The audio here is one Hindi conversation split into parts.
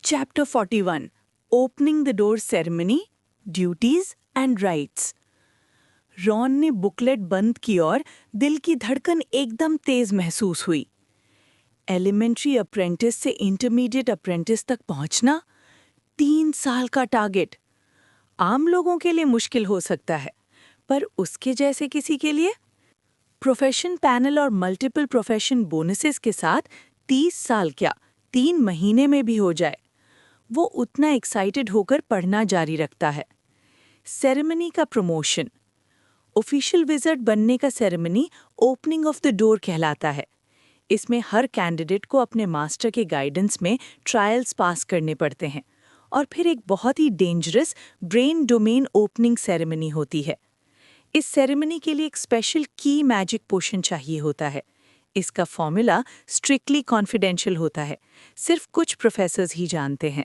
Chapter 41 Opening the Door Ceremony, Duties and Rights। Ron ने बुकलेट बंद की और दिल की धड़कन एकदम तेज महसूस हुई। एलिमेंट्री अप्रेंटिस से इंटरमीडिएट अप्रेंटिस तक पहुंचना, 3 साल का टारगेट। आम लोगों के लिए मुश्किल हो सकता है, पर उसके जैसे किसी के लिए प्रोफेशन पैनल और मल्टीपल प्रोफेशन बोनसेस के साथ 30 साल क्या 3 महीने में भी हो जाए, वो उतना एक्साइटेड होकर पढ़ना जारी रखता है। सेरेमनी का प्रमोशन। ऑफिशियल विजिट बनने का ceremony opening of the door कहलाता है। इसमें हर कैंडिडेट को अपने मास्टर के गाइडेंस में ट्रायल्स पास करने पड़ते हैं और फिर एक बहुत ही dangerous brain domain opening ceremony होती है। इस सेरेमनी के लिए एक स्पेशल की मैजिक पोशन चाहिए होता है। इसका फॉर्मूला स्ट्रिक्टली कॉन्फिडेंशियल होता है, सिर्फ कुछ प्रोफेसर्स ही जानते हैं।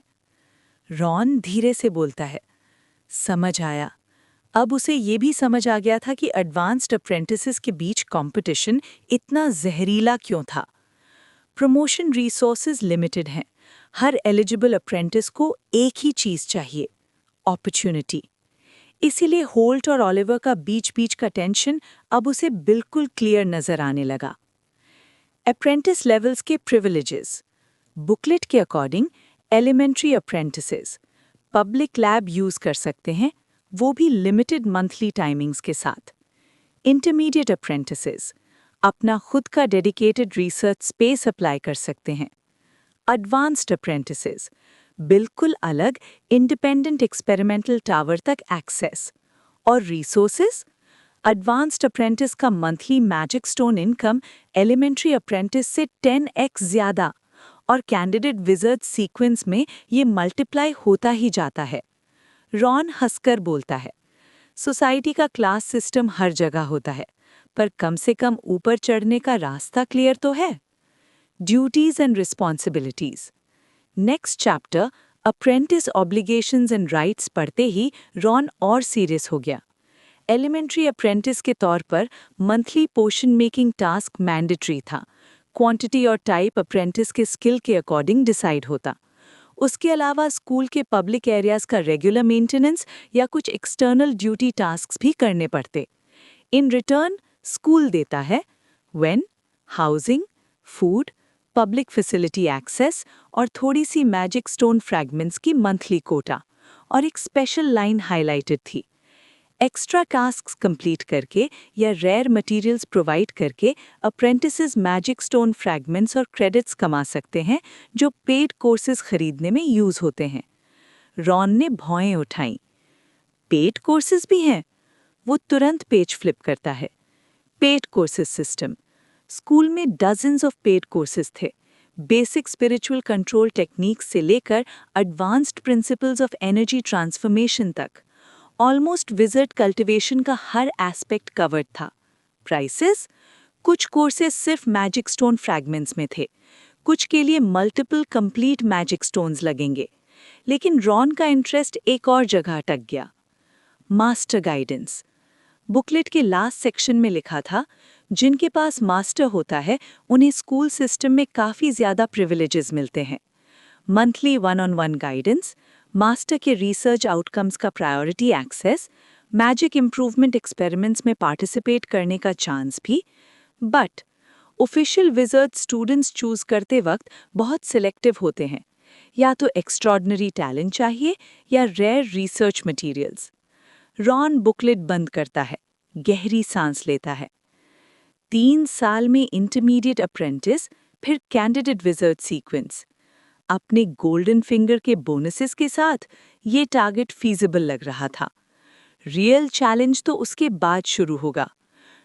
रॉन धीरे से बोलता है, समझ आया। अब उसे ये भी समझ आ गया था कि एडवांस्ड अप्रेंटिसेस के बीच कंपटीशन इतना जहरीला क्यों था। प्रमोशन रिसोर्सेज लिमिटेड हैं। हर एलिजिबल अप्रेंटिस को एक ही चीज़ चाहिए, अपॉर्चुनिटी। इसीलिए होल्ट और ऑलिवर का बीच बीच का टेंशन अब उसे बिल्कुल क्लियर नजर आने लगा। अप्रेंटिस लेवल्स के प्रिविलेजेस। बुकलेट के according elementary apprentices public lab use कर सकते हैं, वो भी लिमिटेड मंथली टाइमिंग्स के साथ। इंटरमीडिएट अप्रेंटिसेस अपना खुद का डेडिकेटेड रिसर्च स्पेस अप्लाई कर सकते हैं। एडवांस्ड अप्रेंटिसेस बिल्कुल अलग इंडिपेंडेंट एक्सपेरिमेंटल टावर तक एक्सेस। और रिसोर्सेज, एडवांस्ड अप्रेंटिस का monthly magic stone income elementary apprentice से 10x ज़्यादा, और कैंडिडेट विजिट सीक्वेंस में ये मल्टीप्लाई होता ही जाता है। रॉन हंसकर बोलता है, सोसाइटी का क्लास सिस्टम हर जगह होता है, पर कम से कम ऊपर चढ़ने का रास्ता क्लियर तो है। Duties and responsibilities. Next chapter apprentice obligations and rights पढ़ते ही रॉन और सीरियस हो गया। एलिमेंट्री अप्रेंटिस के तौर पर monthly portion making task mandatory था। क्वांटिटी और टाइप अप्रेंटिस के स्किल के अकॉर्डिंग डिसाइड होता। उसके अलावा स्कूल के पब्लिक एरियाज का रेगुलर मेंटेनेंस या कुछ एक्सटर्नल ड्यूटी टास्क्स भी करने पड़ते। इन रिटर्न स्कूल देता है वेन, housing, food, public facility access और थोड़ी सी मैजिक स्टोन फ्रैगमेंट्स की मंथली कोटा। और एक स्पेशल लाइन हाईलाइटेड थी, एक्स्ट्रा टास्क्स कंप्लीट करके या रेयर मटेरियल्स प्रोवाइड करके अप्रेंटिसेस मैजिक स्टोन फ्रैगमेंट्स और क्रेडिट्स कमा सकते हैं जो पेड कोर्सेज खरीदने में यूज होते हैं। रॉन ने भौएं उठाईं। पेड कोर्सेज भी हैं? वो तुरंत पेज फ्लिप करता है। Paid courses system. स्कूल में डजन्स ऑफ पेड कोर्सेज थे, बेसिक स्पिरिचुअल कंट्रोल टेक्निक्स से लेकर advanced principles of energy transformation तक। ऑलमोस्ट विजिट कल्टिवेशन का हर एस्पेक्ट कवर्ड था। प्राइसेस, कुछ कोर्सेज सिर्फ मैजिक स्टोन फ्रैगमेंट्स में थे, कुछ के लिए मल्टीपल कंप्लीट मैजिक स्टोन्स लगेंगे। लेकिन रॉन का इंटरेस्ट एक और जगह अटक गया, मास्टर गाइडेंस। बुकलेट के लास्ट सेक्शन में लिखा था, जिनके पास मास्टर होता है उन्हें स्कूल सिस्टम में काफ़ी ज़्यादा प्रिविलेजेस मिलते हैं। मंथली 1-on-1 गाइडेंस, मास्टर के रिसर्च आउटकम्स का priority access, magic improvement experiments में पार्टिसिपेट करने का चांस भी। But official visit students choose करते वक्त बहुत सिलेक्टिव होते हैं, या तो एक्स्ट्रॉर्डिनरी टैलेंट चाहिए या rare research materials. Ron booklet बंद करता है, गहरी सांस लेता है। 3 साल में इंटरमीडिएट अप्रेंटिस, फिर कैंडिडेट विजिट सीक्वेंस। अपने गोल्डन फिंगर के बोनसेस के साथ ये टारगेट फीजिबल लग रहा था। रियल चैलेंज तो उसके बाद शुरू होगा।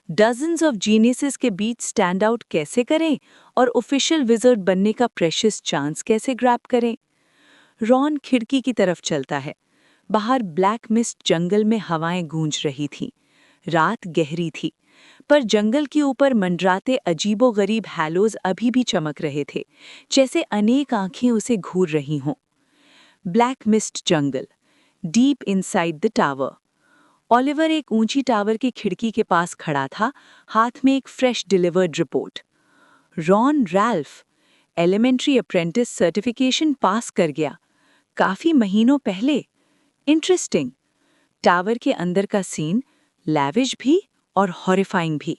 डजन्स ऑफ जीनियसेस के बीच स्टैंड आउट कैसे करें और ऑफिशियल विजिट बनने का प्रेशियस चांस कैसे ग्रैब करें। रॉन खिड़की की तरफ चलता है। बाहर ब्लैक मिस्ट जंगल में हवाएं गूंज रही थीं। रात गहरी थी, पर जंगल के ऊपर मंडराते अजीबोगरीब हैलोज अभी भी चमक रहे थे, जैसे अनेक आंखें उसे घूर रही हों। Black mist jungle, deep inside the tower. Oliver एक ऊंची टावर की खिड़की के पास खड़ा था, हाथ में एक fresh delivered report. Ron Ralph elementary apprentice certification pass कर गया, काफी महीनों पहले। इंटरेस्टिंग। टावर के अंदर का सीन लैविश भी और हॉरिफाइंग भी।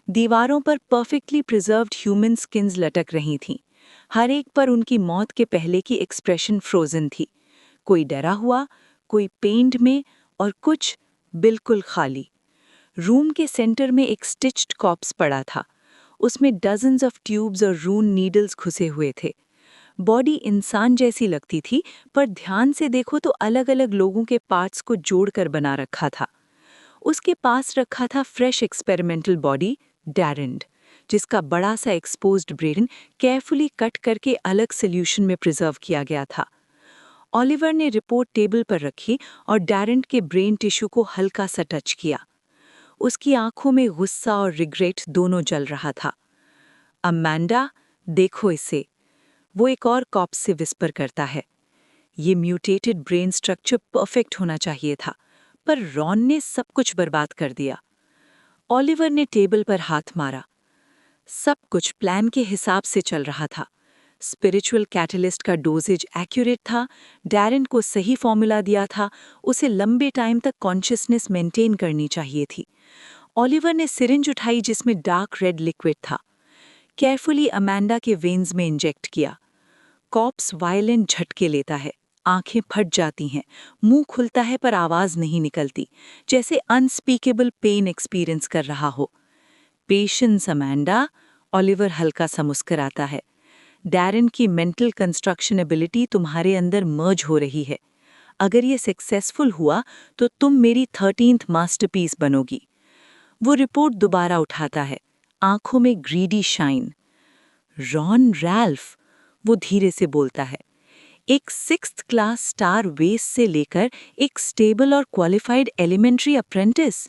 दीवारों पर परफेक्टली प्रिजर्व्ड ह्यूमन स्किन्स लटक रही थीं। हर एक पर उनकी मौत के पहले की एक्सप्रेशन फ्रोजन थी। कोई डरा हुआ, कोई पेंट में और कुछ बिल्कुल खाली। रूम के सेंटर में एक स्टिच्ड कॉप्स पड़ा था। उसमें डजन्स ऑफ ट्यूब्स और रून नीडल्स घुसे हुए थे। बॉडी इंसान जैसी लगती थी, पर ध्यान से देखो तो अलग-अलग लोगों के पार्ट्स को जोड़कर बना रखा था। उसके पास रखा था फ्रेश एक्सपेरिमेंटल बॉडी डैरेंड, जिसका बड़ा सा एक्सपोज्ड ब्रेन केयरफुली कट करके अलग सॉल्यूशन में प्रिजर्व किया गया था। ऑलिवर ने रिपोर्ट टेबल पर रखी और डैरेंड के ब्रेन टिश्यू को हल्का सा टच किया। उसकी आंखों में गुस्सा और रिग्रेट दोनों जल रहा था। अमांडा, देखो इसे, वो एक और कॉप्स से विस्पर करता है। ये म्यूटेटेड ब्रेन स्ट्रक्चर परफेक्ट होना चाहिए था, पर रॉन ने सब कुछ बर्बाद कर दिया। ऑलिवर ने टेबल पर हाथ मारा। सब कुछ प्लान के हिसाब से चल रहा था। स्पिरिचुअल कैटलिस्ट का डोजेज एक्यूरेट था, डैरेन को सही फॉर्मूला दिया था, उसे लंबे टाइम तक कॉन्शियसनेस मेंटेन करनी चाहिए थी। ऑलिवर ने सिरिंज उठाई जिसमें डार्क रेड लिक्विड था। केयरफुली अमांडा के वेन्स में इंजेक्ट किया। कॉप्स वायलेंट झटके लेता है, आंखें फट जाती हैं, मुंह खुलता है पर आवाज नहीं निकलती, जैसे अनस्पीकेबल पेन एक्सपीरियंस कर रहा हो। पेशेंस अमांडा, ऑलिवर हल्का सा मुस्कुराता है। डैरेन की मेंटल कंस्ट्रक्शन एबिलिटी तुम्हारे अंदर मर्ज हो रही है। अगर ये सक्सेसफुल हुआ तो तुम मेरी 13th मास्टरपीस बनोगी। वो रिपोर्ट दोबारा उठाता है, आंखों में ग्रीडी शाइन। रॉन रैल्फ, वो धीरे से बोलता है, एक 6th क्लास स्टार वेस से लेकर एक स्टेबल और क्वालिफाइड एलिमेंट्री अप्रेंटिस।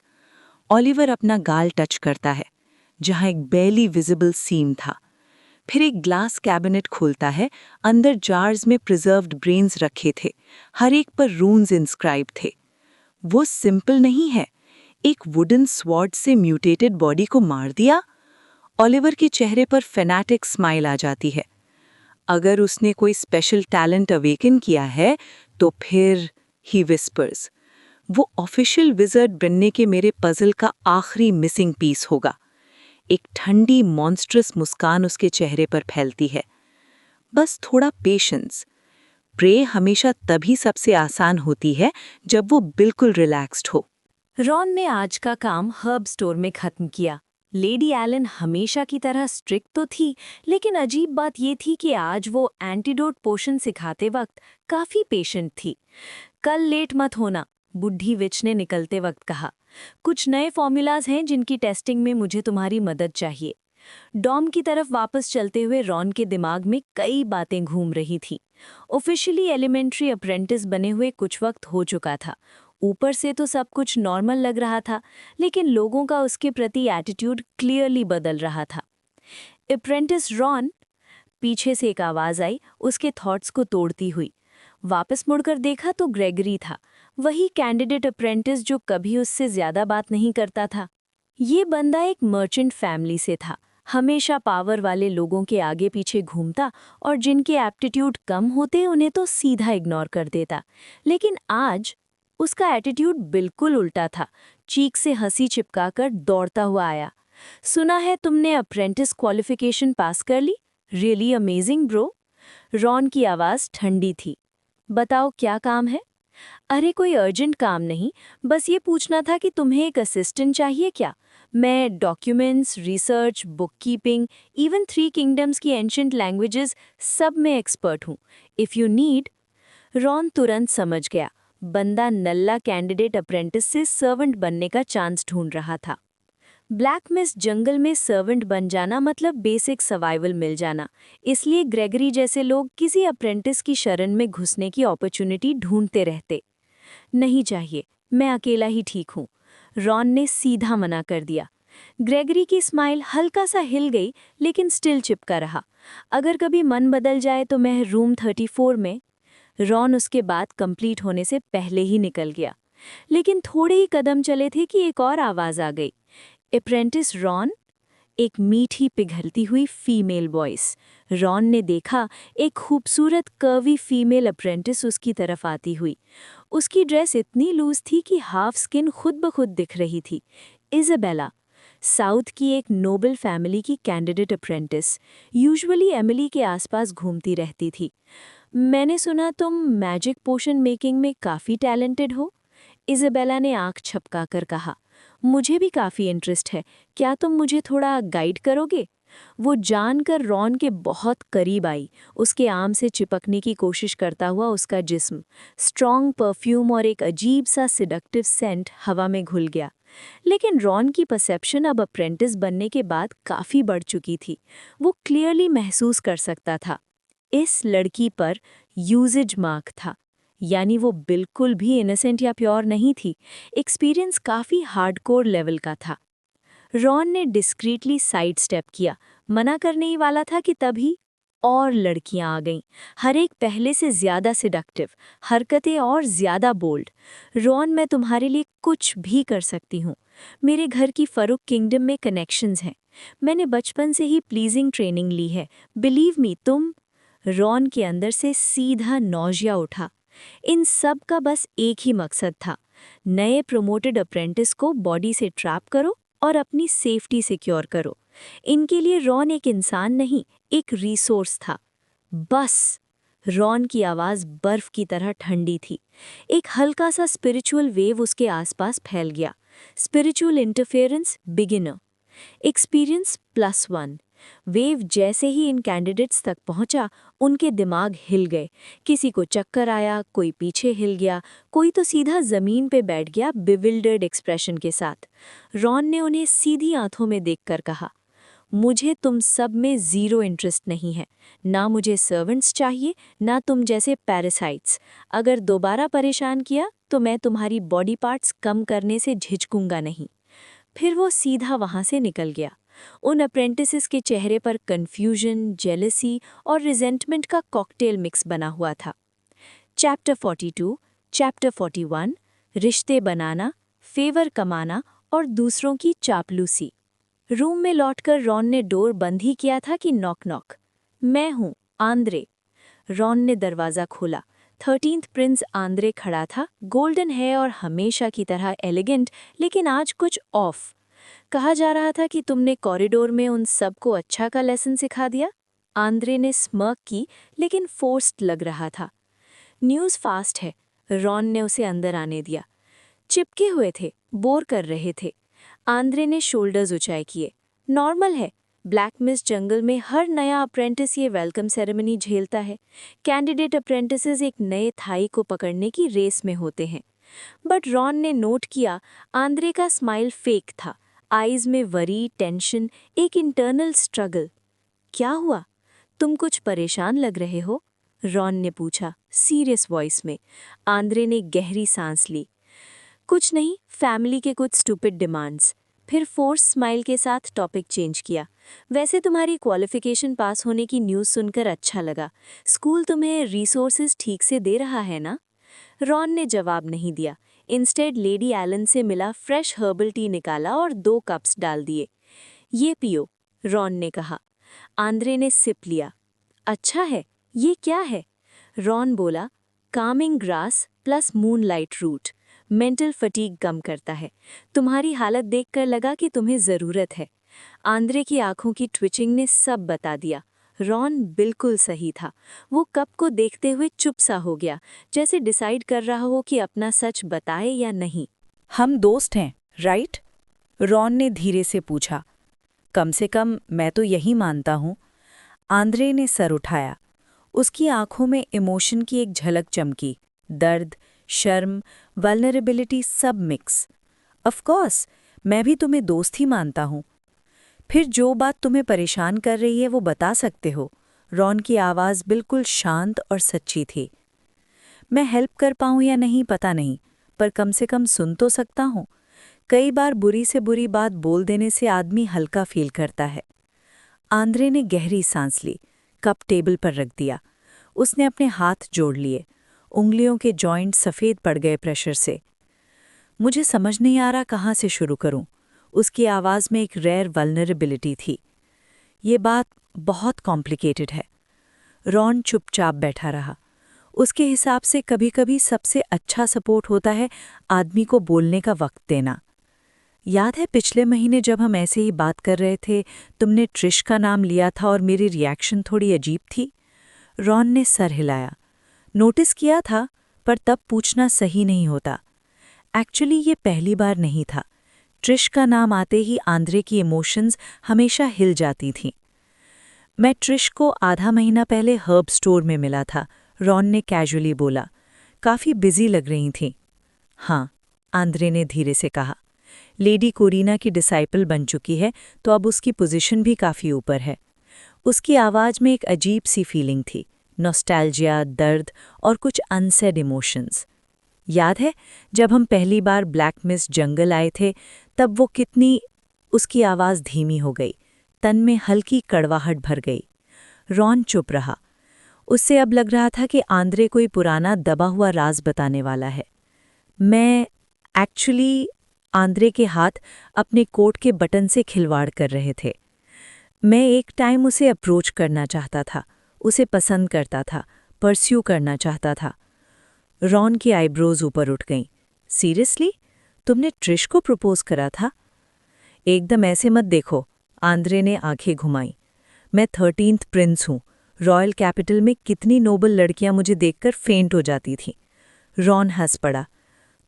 ऑलिवर अपना गाल टच करता है, जहां एक बेली विजिबल सीम था। फिर एक ग्लास कैबिनेट खोलता है, अंदर जार्स में प्रिजर्व्ड ब्रेन्स रखे थे, हर एक पर रून्स इंस्क्राइब थे। वो सिंपल नहीं है, एक वुडन स्वॉर्ड से म्यूटेटेड बॉडी को मार दिया। ऑलिवर के चेहरे पर फैनाटिक स्माइल आ जाती है। अगर उसने कोई स्पेशल टैलेंट अवेकन किया है तो फिर ही विस्पर्स, वो ऑफिशियल विज़र्ड बनने के मेरे पजल का आखिरी मिसिंग पीस होगा। एक ठंडी मॉन्स्ट्रस मुस्कान उसके चेहरे पर फैलती है। बस थोड़ा पेशेंस। प्रे हमेशा तभी सबसे आसान होती है जब वो बिल्कुल रिलैक्स्ड हो। रॉन ने आज का काम हर्ब स्टोर में खत्म किया। लेडी एलन हमेशा की तरह स्ट्रिक्ट तो थी, लेकिन अजीब बात ये थी कि आज वो एंटीडोट पोशन सिखाते वक्त काफी पेशेंट थी। कल लेट मत होना, बुढ़ी विच ने निकलते वक्त कहा। कुछ नए फॉर्मूलाज हैं जिनकी टेस्टिंग में मुझे तुम्हारी मदद चाहिए। डॉम की तरफ वापस चलते हुए रॉन के दिमाग में कई बातें घूम रही थीं। ऑफिशियली एलिमेंट्री अप्रेंटिस बने हुए कुछ वक्त हो चुका था। ऊपर से तो सब कुछ नॉर्मल लग रहा था, लेकिन लोगों का उसके प्रति एटीट्यूड क्लियरली बदल रहा था। अप्रेंटिस रॉन, पीछे से एक आवाज आई, उसके थॉट्स को तोड़ती हुई। वापस मुड़कर देखा तो ग्रेगरी था, वही कैंडिडेट अप्रेंटिस जो कभी उससे ज्यादा बात नहीं करता था। ये बंदा एक मर्चेंट फैमिली से था, हमेशा पावर वाले लोगों के आगे पीछे घूमता और जिनके एप्टीट्यूड कम होते उन्हें तो सीधा इग्नोर कर देता। लेकिन आज उसका एटीट्यूड बिल्कुल उल्टा था। चीक से हंसी चिपकाकर दौड़ता हुआ आया। सुना है तुमने अप्रेंटिस क्वालिफिकेशन पास कर ली? Really amazing bro. रॉन की आवाज़ ठंडी थी। बताओ क्या काम है? अरे कोई अर्जेंट काम नहीं, बस ये पूछना था कि तुम्हें एक असिस्टेंट चाहिए क्या? मैं documents, research, bookkeeping, even 3 kingdoms की एंशिएंट लैंग्वेजेस सब में एक्सपर्ट हूँ। If you need. रॉन तुरंत समझ गया, बंदा नल्ला कैंडिडेट अप्रेंटिस से सर्वेंट बनने का चांस ढूंढ रहा था। ब्लैक मिस्ट जंगल में सर्वेंट बन जाना मतलब बेसिक सर्वाइवल मिल जाना, इसलिए ग्रेगरी जैसे लोग किसी अप्रेंटिस की शरण में घुसने की अपॉर्चुनिटी ढूंढते रहते। नहीं चाहिए, मैं अकेला ही ठीक हूँ, रॉन ने सीधा मना कर दिया। ग्रेगरी की स्माइल हल्का सा हिल गई, लेकिन स्टिल चिपका रहा। अगर कभी मन बदल जाए तो मैं रूम 34 में। रॉन उसके बाद कंप्लीट होने से पहले ही निकल गया, लेकिन थोड़े ही कदम चले थे कि एक और आवाज़ आ गई। Apprentice Ron. एक मीठी पिघलती हुई फीमेल वॉइस। रॉन ने देखा एक खूबसूरत कर्वी फीमेल अप्रेंटिस उसकी तरफ आती हुई। उसकी ड्रेस इतनी लूज थी कि हाफ स्किन खुद ब खुद दिख रही थी। इज़ाबेला, साउथ की एक नोबल फैमिली की कैंडिडेट अप्रेंटिस, यूजुअली एमिली के आसपास घूमती रहती थी। मैंने सुना तुम मैजिक पोशन मेकिंग में काफ़ी टैलेंटेड हो। इज़ाबेला ने आंख झपकाकर कहा, मुझे भी काफ़ी इंटरेस्ट है, क्या तुम मुझे थोड़ा गाइड करोगे? वो जानकर रॉन के बहुत करीब आई, उसके आर्म से चिपकने की कोशिश करता हुआ उसका जिस्म। स्ट्रॉन्ग परफ्यूम और एक अजीब सा सिडक्टिव सेंट हवा में घुल गया। लेकिन रॉन की परसेप्शन अब अप्रेंटिस बनने के बाद काफ़ी बढ़ चुकी थी। वो क्लियरली महसूस कर सकता था, इस लड़की पर यूजेज मार्क था, यानी वो बिल्कुल भी इनोसेंट या प्योर नहीं थी। एक्सपीरियंस काफ़ी हार्डकोर लेवल का था। रॉन ने डिस्क्रीटली साइड स्टेप किया, मना करने ही वाला था कि तभी और लड़कियां आ गईं, हर एक पहले से ज्यादा सिडक्टिव, हरकतें और ज्यादा बोल्ड। रॉन, मैं तुम्हारे लिए कुछ भी कर सकती हूँ। मेरे घर की फरूक किंगडम में कनेक्शंस हैं। मैंने बचपन से ही प्लीजिंग ट्रेनिंग ली है। बिलीव मी, तुम। रॉन के अंदर से सीधा नौजिया उठा। इन सब का बस एक ही मकसद था, नए प्रमोटेड अप्रेंटिस को बॉडी से ट्रैप करो और अपनी सेफ्टी सिक्योर करो। इनके लिए रॉन एक इंसान नहीं, एक रिसोर्स था। बस। रॉन की आवाज़ बर्फ की तरह ठंडी थी। एक हल्का सा स्पिरिचुअल वेव उसके आसपास फैल गया। Spiritual interference beginner, experience +1। Wave जैसे ही इन कैंडिडेट्स तक पहुंचा, उनके दिमाग हिल गए। किसी को चक्कर आया, कोई पीछे हिल गया, कोई तो सीधा जमीन पे बैठ गया बिविल्डर्ड एक्सप्रेशन के साथ। रॉन ने उन्हें सीधी आंखों में देखकर कहा, मुझे तुम सब में ज़ीरो इंटरेस्ट नहीं है। ना मुझे सर्वेंट्स चाहिए, ना तुम जैसे पैरासाइट्स। अगर दोबारा परेशान किया तो मैं तुम्हारी बॉडी पार्ट्स कम करने से झिझकूंगा नहीं। फिर वो सीधा वहाँ से निकल गया। उन अप्रेंटिसेस के चेहरे पर कन्फ्यूजन, जेलसी और रिजेंटमेंट का कॉकटेल मिक्स बना हुआ था। चैप्टर 42, चैप्टर 41, रिश्ते बनाना, फेवर कमाना और दूसरों की चापलूसी। रूम में लौटकर रॉन ने डोर बंद ही किया था कि नॉक नॉक। मैं हूँ, आंद्रे। रॉन ने दरवाज़ा खोला। 13th प्रिंस आंद्रे खड़ा था, गोल्डन है और हमेशा की तरह एलिगेंट, लेकिन आज कुछ ऑफ। कहा जा रहा था कि तुमने कॉरिडोर में उन सबको अच्छा का लेसन सिखा दिया। आंद्रे ने स्मर्क की, लेकिन फोर्स्ड लग रहा था। न्यूज़ फास्ट है। रॉन ने उसे अंदर आने दिया। चिपके हुए थे, बोर कर रहे थे। आंद्रे ने शोल्डर्स ऊंचाई किए। नॉर्मल है, ब्लैक मिस्ट जंगल में हर नया अप्रेंटिस ये वेलकम सेरेमनी झेलता है। कैंडिडेट अप्रेंटिसेस एक नए थाई को पकड़ने की रेस में होते हैं। बट रॉन ने नोट किया, आंद्रे का स्माइल फेक था, आईज में वरी, टेंशन, एक इंटरनल स्ट्रगल। क्या हुआ? तुम कुछ परेशान लग रहे हो? रॉन ने पूछा, सीरियस वॉइस में। आंद्रे ने गहरी सांस ली। कुछ नहीं, फैमिली के कुछ स्टूपिड डिमांड्स। फिर फोर्स स्माइल के साथ टॉपिक चेंज किया। वैसे तुम्हारी क्वालिफिकेशन पास होने की न्यूज़ सुनकर अच्छा लगा। स्कूल तुम्हें रिसोर्सेज ठीक से दे रहा है ना? रॉन ने जवाब नहीं दिया। इंस्टेड लेडी एलन से मिला फ्रेश हर्बल टी निकाला और 2 कप्स डाल दिए। ये पियो, रॉन ने कहा। आंद्रे ने सिप लिया। अच्छा है, ये क्या है? रॉन बोला, calming grass plus moonlight root. Mental fatigue कम करता है। तुम्हारी हालत देखकर लगा कि तुम्हें ज़रूरत है। आंद्रे की आंखों की ट्विचिंग ने सब बता दिया। रॉन बिल्कुल सही था। वो कप को देखते हुए चुप सा हो गया, जैसे डिसाइड कर रहा हो कि अपना सच बताए या नहीं। हम दोस्त हैं, राइट? रॉन ने धीरे से पूछा। कम से कम मैं तो यही मानता हूँ। आंद्रे ने सर उठाया। उसकी आंखों में इमोशन की एक झलक चमकी, दर्द, शर्म, वल्नरेबिलिटी सब मिक्स। ऑफ कोर्स, मैं भी तुम्हें दोस्त ही मानता हूँ। फिर जो बात तुम्हें परेशान कर रही है वो बता सकते हो। रॉन की आवाज़ बिल्कुल शांत और सच्ची थी। मैं हेल्प कर पाऊँ या नहीं पता नहीं, पर कम से कम सुन तो सकता हूँ। कई बार बुरी से बुरी बात बोल देने से आदमी हल्का फील करता है। आंद्रे ने गहरी सांस ली, कप टेबल पर रख दिया। उसने अपने हाथ जोड़ लिए, उंगलियों के जॉइंट सफ़ेद पड़ गए प्रेशर से। मुझे समझ नहीं आ रहा कहाँ से शुरू करूं। उसकी आवाज़ में एक रेयर वल्नरेबिलिटी थी। ये बात बहुत कॉम्प्लिकेटेड है। रॉन चुपचाप बैठा रहा। उसके हिसाब से कभी-कभी सबसे अच्छा सपोर्ट होता है आदमी को बोलने का वक्त देना। याद है पिछले महीने जब हम ऐसे ही बात कर रहे थे, तुमने ट्रिश का नाम लिया था और मेरी रिएक्शन थोड़ी अजीब थी? रॉन ने सर हिलाया। नोटिस किया था, पर तब पूछना सही नहीं होता। एक्चुअली ये पहली बार नहीं था। ट्रिश का नाम आते ही आंद्रे की इमोशंस हमेशा हिल जाती थीं। मैं ट्रिश को आधा महीना पहले हर्ब स्टोर में मिला था, रॉन ने कैजुअली बोला। काफ़ी बिजी लग रही थीं। हाँ, आंद्रे ने धीरे से कहा। लेडी कोरिना की डिसाइपल बन चुकी है, तो अब उसकी पोजीशन भी काफ़ी ऊपर है। उसकी आवाज़ में एक अजीब सी फीलिंग थी, नॉस्टैल्जिया, दर्द और कुछ अनसेड इमोशंस। याद है जब हम पहली बार ब्लैक मिस्ट जंगल आए थे, तब वो कितनी... उसकी आवाज़ धीमी हो गई, तन में हल्की कड़वाहट भर गई। रॉन चुप रहा। उससे अब लग रहा था कि आंद्रे कोई पुराना दबा हुआ राज बताने वाला है। मैं एक्चुअली... आंद्रे के हाथ अपने कोट के बटन से खिलवाड़ कर रहे थे। मैं एक टाइम उसे अप्रोच करना चाहता था, उसे पसंद करता था, परस्यू करना चाहता था। रॉन की आईब्रोज ऊपर उठ गईं। सीरियसली? तुमने ट्रिश को प्रपोज करा था? एकदम ऐसे मत देखो, आंद्रे ने आंखें घुमाई। मैं 13th प्रिंस हूँ। रॉयल कैपिटल में कितनी नोबल लड़कियां मुझे देखकर फेंट हो जाती थीं। रॉन हंस पड़ा।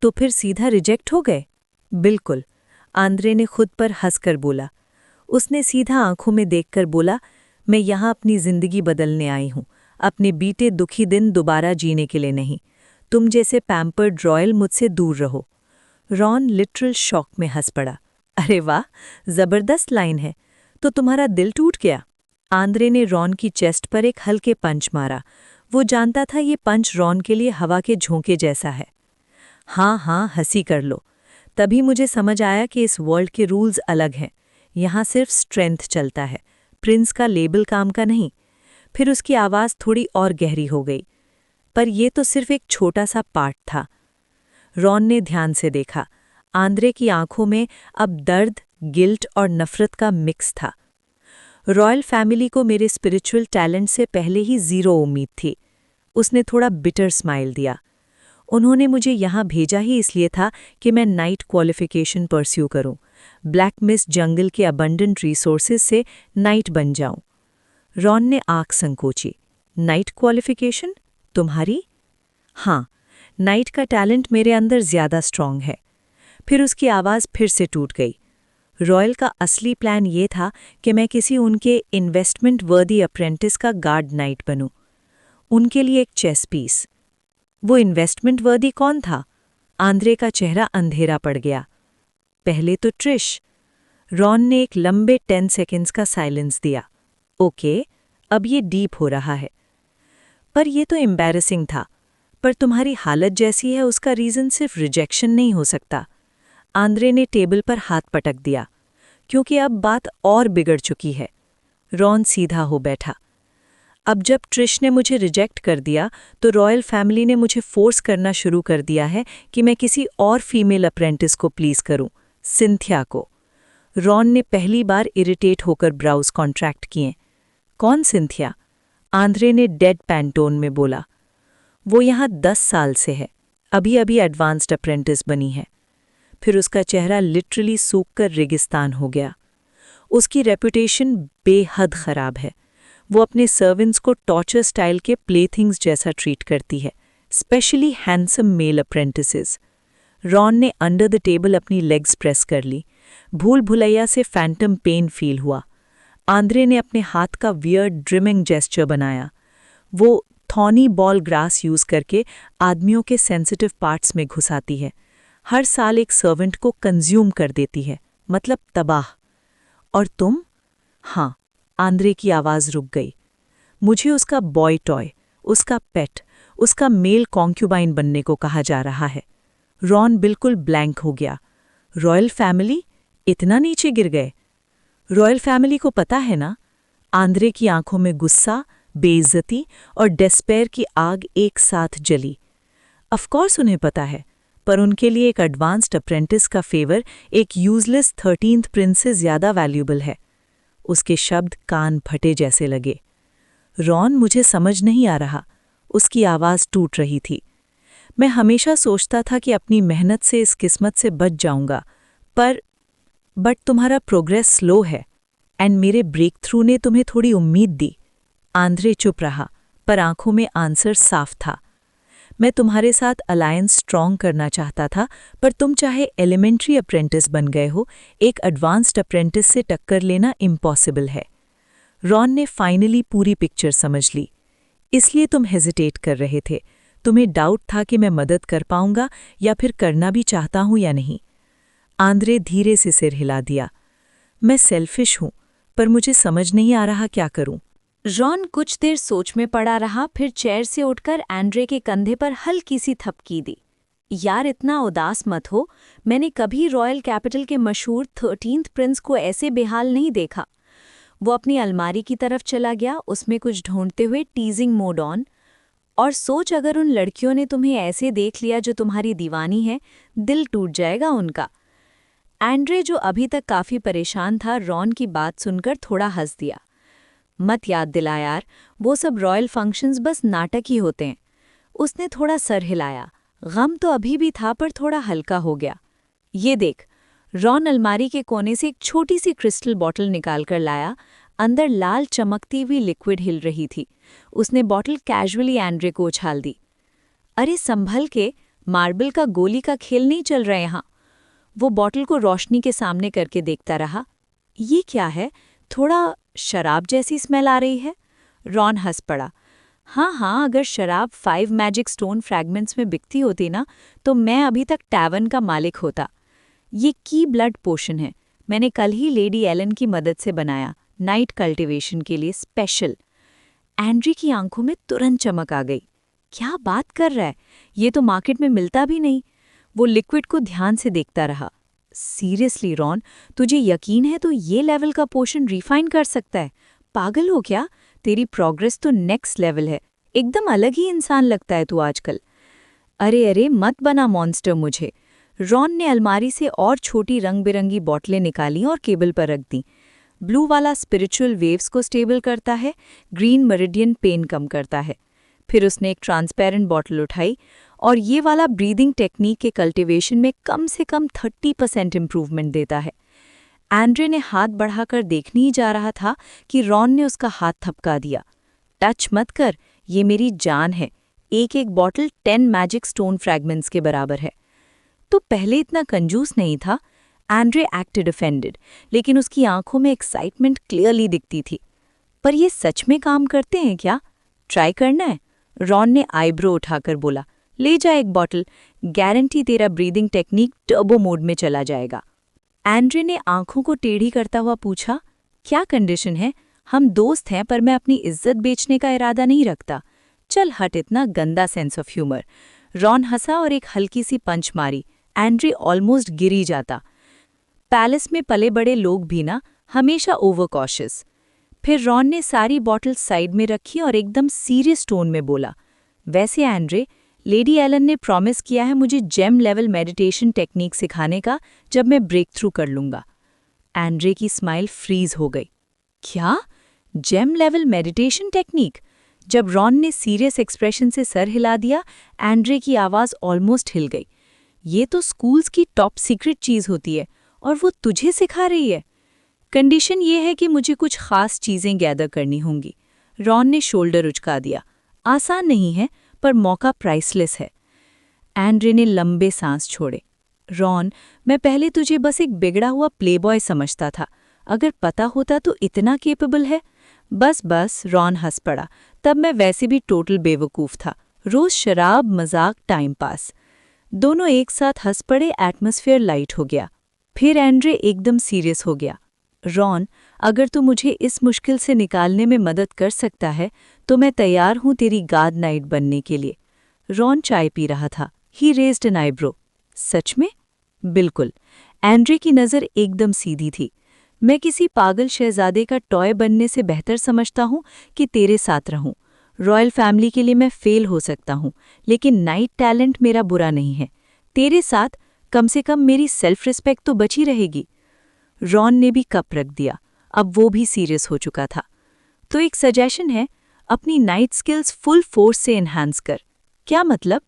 तो फिर सीधा रिजेक्ट हो गए? बिल्कुल, आंद्रे ने खुद पर हंसकर बोला। उसने सीधा आंखों में देखकर बोला, मैं यहाँ अपनी जिंदगी बदलने आई हूँ, अपने बीते दुखी दिन दोबारा जीने के लिए नहीं। तुम जैसे पैम्पर्ड रॉयल मुझसे दूर रहो। रॉन लिटरल शॉक में हंस पड़ा। अरे वाह, जबरदस्त लाइन है। तो तुम्हारा दिल टूट गया? आंद्रे ने रॉन की चेस्ट पर एक हल्के पंच मारा। वो जानता था ये पंच रॉन के लिए हवा के झोंके जैसा है। हाँ, हंसी कर लो। तभी मुझे समझ आया कि इस वर्ल्ड के रूल्स अलग हैं। यहाँ सिर्फ स्ट्रेंथ चलता है, प्रिंस का लेबल काम का नहीं। फिर उसकी आवाज़ थोड़ी और गहरी हो गई। पर यह तो सिर्फ एक छोटा सा पार्ट था। रॉन ने ध्यान से देखा। आंद्रे की आंखों में अब दर्द, गिल्ट और नफरत का मिक्स था। रॉयल फैमिली को मेरे स्पिरिचुअल टैलेंट से पहले ही ज़ीरो उम्मीद थी। उसने थोड़ा बिटर स्माइल दिया। उन्होंने मुझे यहाँ भेजा ही इसलिए था कि मैं नाइट क्वालिफिकेशन परस्यू करूं, ब्लैक मिस्ट जंगल के अबंडेंट रिसोर्सेज से नाइट बन जाऊं। रॉन ने आंख संकोची। Night qualification? तुम्हारी? हाँ, नाइट का टैलेंट मेरे अंदर ज़्यादा स्ट्रांग है। फिर उसकी आवाज़ फिर से टूट गई। रॉयल का असली प्लान ये था कि मैं किसी उनके इन्वेस्टमेंट वर्दी अप्रेंटिस का गार्ड नाइट बनूं, उनके लिए एक चेस पीस। वो इन्वेस्टमेंट वर्दी कौन था? आंद्रे का चेहरा अंधेरा पड़ गया। पहले तो ट्रिश। रॉन ने एक लंबे 10 सेकेंड्स का साइलेंस दिया। ओके, अब ये डीप हो रहा है। पर ये तो एम्बैरेसिंग था। पर तुम्हारी हालत जैसी है उसका रीज़न सिर्फ रिजेक्शन नहीं हो सकता। आंद्रे ने टेबल पर हाथ पटक दिया। क्योंकि अब बात और बिगड़ चुकी है। रॉन सीधा हो बैठा। अब जब ट्रिश ने मुझे रिजेक्ट कर दिया, तो रॉयल फैमिली ने मुझे फोर्स करना शुरू कर दिया है कि मैं किसी और फीमेल अप्रेंटिस को प्लीज़ करूं, सिंथिया को। रॉन ने पहली बार इरिटेट होकर ब्राउज कॉन्ट्रैक्ट किए। कौन सिंथिया? आंद्रे ने डेड पैंटोन में बोला। वो यहाँ 10 साल से है, अभी एडवांस्ड अप्रेंटिस बनी है। फिर उसका चेहरा लिटरली सूख कर रेगिस्तान हो गया। उसकी रेपुटेशन बेहद ख़राब है। वो अपने सर्वेंट्स को टॉर्चर स्टाइल के प्लेथिंग्स जैसा ट्रीट करती है, specially handsome male apprentices. Ron ने अंडर द टेबल अपनी लेग्स प्रेस कर ली। भूल भुलैया से फैंटम पेन फील हुआ। आंद्रे ने अपने हाथ का वियर्ड ड्रिमिंग जेस्चर बनाया। वो थॉनी बॉल ग्रास यूज़ करके आदमियों के सेंसिटिव पार्ट्स में घुसाती है। हर साल एक सर्वेंट को कंज्यूम कर देती है, मतलब तबाह। और तुम? हाँ, आंद्रे की आवाज़ रुक गई। मुझे उसका बॉय टॉय, उसका पेट, उसका मेल कॉन्क्यूबाइन बनने को कहा जा रहा है। रॉन बिल्कुल ब्लैंक हो गया। Royal family? इतना नीचे गिर गए? रॉयल फैमिली को पता है ना? आंद्रे की आंखों में गुस्सा, बेइज्जती और डेस्पेयर की आग एक साथ जली। ऑफकोर्स उन्हें पता है, पर उनके लिए एक एडवांस्ड अप्रेंटिस का फेवर एक यूजलेस 13th प्रिंस से ज़्यादा वैल्यूबल है। उसके शब्द कान फटे जैसे लगे। रॉन, मुझे समझ नहीं आ रहा। उसकी आवाज़ टूट रही थी। मैं हमेशा सोचता था कि अपनी मेहनत से इस किस्मत से बच जाऊंगा, बट तुम्हारा प्रोग्रेस स्लो है एंड मेरे ब्रेक थ्रू ने तुम्हें थोड़ी उम्मीद दी। आंद्रे चुप रहा, पर आंखों में आंसर साफ था। मैं तुम्हारे साथ अलायंस स्ट्रॉन्ग करना चाहता था, पर तुम चाहे एलिमेंट्री अप्रेंटिस बन गए हो, एक एडवांस्ड अप्रेंटिस से टक्कर लेना इम्पॉसिबल है। रॉन ने फाइनली पूरी पिक्चर समझ ली। इसलिए तुम हेजिटेट कर रहे थे। तुम्हें डाउट था कि मैं मदद कर पाऊंगा या फिर करना भी चाहता हूं या नहीं। आंद्रे धीरे से सिर हिला दिया। मैं सेल्फिश हूं, पर मुझे समझ नहीं आ रहा क्या करूं। रॉन कुछ देर सोच में पड़ा रहा, फिर चेयर से उठकर एंड्रे के कंधे पर हल्की सी थपकी दी। यार, इतना उदास मत हो। मैंने कभी रॉयल कैपिटल के मशहूर 13th प्रिंस को ऐसे बेहाल नहीं देखा। वो अपनी अलमारी की तरफ चला गया, उसमें कुछ ढूंढते हुए टीजिंग मोड ऑन। और सोच, अगर उन लड़कियों ने तुम्हें ऐसे देख लिया जो तुम्हारी दीवानी है, दिल टूट जाएगा उनका। एंड्रे, जो अभी तक काफी परेशान था, रॉन की बात सुनकर थोड़ा हंस दिया। मत याद दिला यार, वो सब रॉयल फंक्शंस बस नाटक ही होते हैं। उसने थोड़ा सर हिलाया। गम तो अभी भी था, पर थोड़ा हल्का हो गया। ये देख। रॉन अलमारी के कोने से एक छोटी सी क्रिस्टल बॉटल निकालकर लाया। अंदर लाल चमकती हुई लिक्विड हिल रही थी। उसने बॉटल कैजुअली एंड्रे को उछाल दी। अरे संभल के, मार्बल का गोली का खेल नहीं चल रहा यहाँ। वो बॉटल को रोशनी के सामने करके देखता रहा। ये क्या है? थोड़ा शराब जैसी स्मेल आ रही है। रॉन हंस पड़ा। हाँ, अगर शराब 5 मैजिक स्टोन फ्रैगमेंट्स में बिकती होती ना, तो मैं अभी तक टैवर्न का मालिक होता। ये की ब्लड पोशन है। मैंने कल ही लेडी एलन की मदद से बनाया, नाइट कल्टिवेशन के लिए स्पेशल। एंड्री की आंखों में तुरंत चमक आ गई। क्या बात कर रहा है? ये तो मार्केट में मिलता भी नहीं। वो लिक्विड को ध्यान से देखता रहा। सीरियसली रॉन, तुझे यकीन है तो ये लेवल का पोशन रिफाइन कर सकता है? पागल हो क्या? तेरी प्रोग्रेस तो नेक्स्ट लेवल है। एकदम अलग ही इंसान लगता है तू आजकल। अरे मत बना मॉन्स्टर मुझे। रॉन ने अलमारी से और छोटी रंग बिरंगी बॉटलें निकाली और केबल पर रख दी। ब्लू वाला स्पिरिचुअल वेव्स को स्टेबल करता है, ग्रीन मेरिडियन पेन कम करता है। फिर उसने एक ट्रांसपेरेंट बॉटल उठाई, और ये वाला ब्रीदिंग टेक्निक के कल्टीवेशन में कम से कम 30% इम्प्रूवमेंट देता है। एंड्रे ने हाथ बढ़ाकर देखने ही जा रहा था कि रॉन ने उसका हाथ थपका दिया। टच मत कर, ये मेरी जान है। एक एक बॉटल 10 मैजिक स्टोन फ्रैगमेंट्स के बराबर है। तो पहले इतना कंजूस नहीं था। एंड्रे एक्टेड ऑफेंडेड, लेकिन उसकी आंखों में एक्साइटमेंट क्लियरली दिखती थी। पर ये सच में काम करते हैं क्या? ट्राई करना है? रॉन ने आईब्रो उठाकर बोला। ले जा एक बॉटल, गारंटी तेरा ब्रीदिंग टेक्निक टर्बो मोड में चला जाएगा। एंड्रे ने आंखों को टेढ़ी करता हुआ पूछा, क्या कंडीशन है? हम दोस्त हैं, पर मैं अपनी इज्जत बेचने का इरादा नहीं रखता। चल हट, इतना गंदा सेंस ऑफ ह्यूमर। रॉन हंसा और एक हल्की सी पंच मारी। एंड्रे ऑलमोस्ट गिर ही जाता। पैलेस में पले बड़े लोग भी ना हमेशा ओवर कॉशियस। फिर रॉन ने सारी बॉटल साइड में रखी और एकदम सीरियस टोन में बोला, वैसे एंड्रे, लेडी एलन ने प्रॉमिस किया है मुझे जेम लेवल मेडिटेशन टेक्निक सिखाने का जब मैं ब्रेक थ्रू कर लूंगा। एंड्रे की स्माइल फ्रीज हो गई। क्या? Gem level meditation technique? जब रॉन ने सीरियस एक्सप्रेशन से सर हिला दिया, एंड्रे की आवाज़ ऑलमोस्ट हिल गई। ये तो स्कूल्स की टॉप सीक्रेट चीज़ होती है, और वो तुझे सिखा रही है? कंडीशन ये है कि मुझे कुछ खास चीज़ें गैदर करनी होंगी। रॉन ने शोल्डर उचका दिया। आसान नहीं है, पर मौका प्राइसलेस है। एंड्रे ने लंबे सांस छोड़े। रॉन, मैं पहले तुझे बस एक बिगड़ा हुआ प्लेबॉय समझता था। अगर पता होता तो इतना केपेबल है। बस, रॉन हंस पड़ा। तब मैं वैसे भी टोटल बेवकूफ़ था। रोज़ शराब, मजाक, टाइम पास। दोनों एक साथ हंस पड़े। एटमॉस्फेयर लाइट हो गया। फिर एंड्रे एकदम सीरियस हो गया। रॉन, अगर तू मुझे इस मुश्किल से निकालने में मदद कर सकता है तो मैं तैयार हूं तेरी गार्ड नाइट बनने के लिए। रॉन चाय पी रहा था। ही रेज्ड एन आईब्रो। सच में? बिल्कुल। एंड्रे की नज़र एकदम सीधी थी। मैं किसी पागल शहजादे का टॉय बनने से बेहतर समझता हूं कि तेरे साथ रहूं। रॉयल फैमिली के लिए मैं फेल हो सकता हूं, लेकिन नाइट टैलेंट मेरा बुरा नहीं है। तेरे साथ कम से कम मेरी सेल्फ रिस्पेक्ट तो बची रहेगी। रॉन ने भी कप रख दिया, अब वो भी सीरियस हो चुका था। तो एक सजेशन है, अपनी नाइट स्किल्स फुल फोर्स से एनहांस कर। क्या मतलब?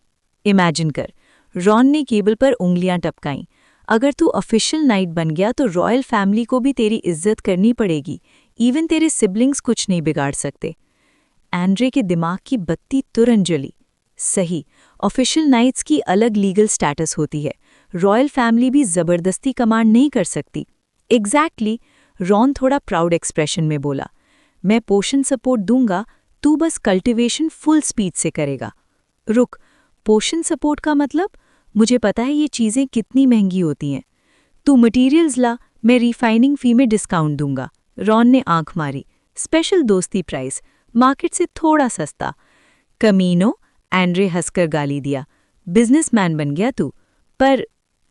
इमेजिन कर, रॉन ने केबल पर उंगलियां टपकाईं। अगर तू ऑफिशियल नाइट बन गया तो रॉयल फैमिली को भी तेरी इज्जत करनी पड़ेगी, इवन तेरे सिबलिंग्स कुछ नहीं बिगाड़ सकते। एंड्रे के दिमाग की बत्ती तुरंत जली। सही, ऑफिशियल नाइट्स की अलग लीगल स्टेटस होती है, रॉयल फैमिली भी जबरदस्ती कमांड नहीं कर सकती। एग्जैक्टली, रॉन थोड़ा प्राउड एक्सप्रेशन में बोला, मैं पोषण सपोर्ट दूंगा, तू बस कल्टीवेशन फुल स्पीड से करेगा। रुक, पोषण सपोर्ट का मतलब? मुझे पता है ये चीज़ें कितनी महंगी होती हैं। तू मटीरियल्स ला, मैं रिफाइनिंग फी में डिस्काउंट दूंगा। रॉन ने आंख मारी। स्पेशल दोस्ती प्राइस, मार्केट से थोड़ा सस्ता। कमीनो, एंड्रे हंसकर गाली दिया। बिजनेसमैन बन गया तू। पर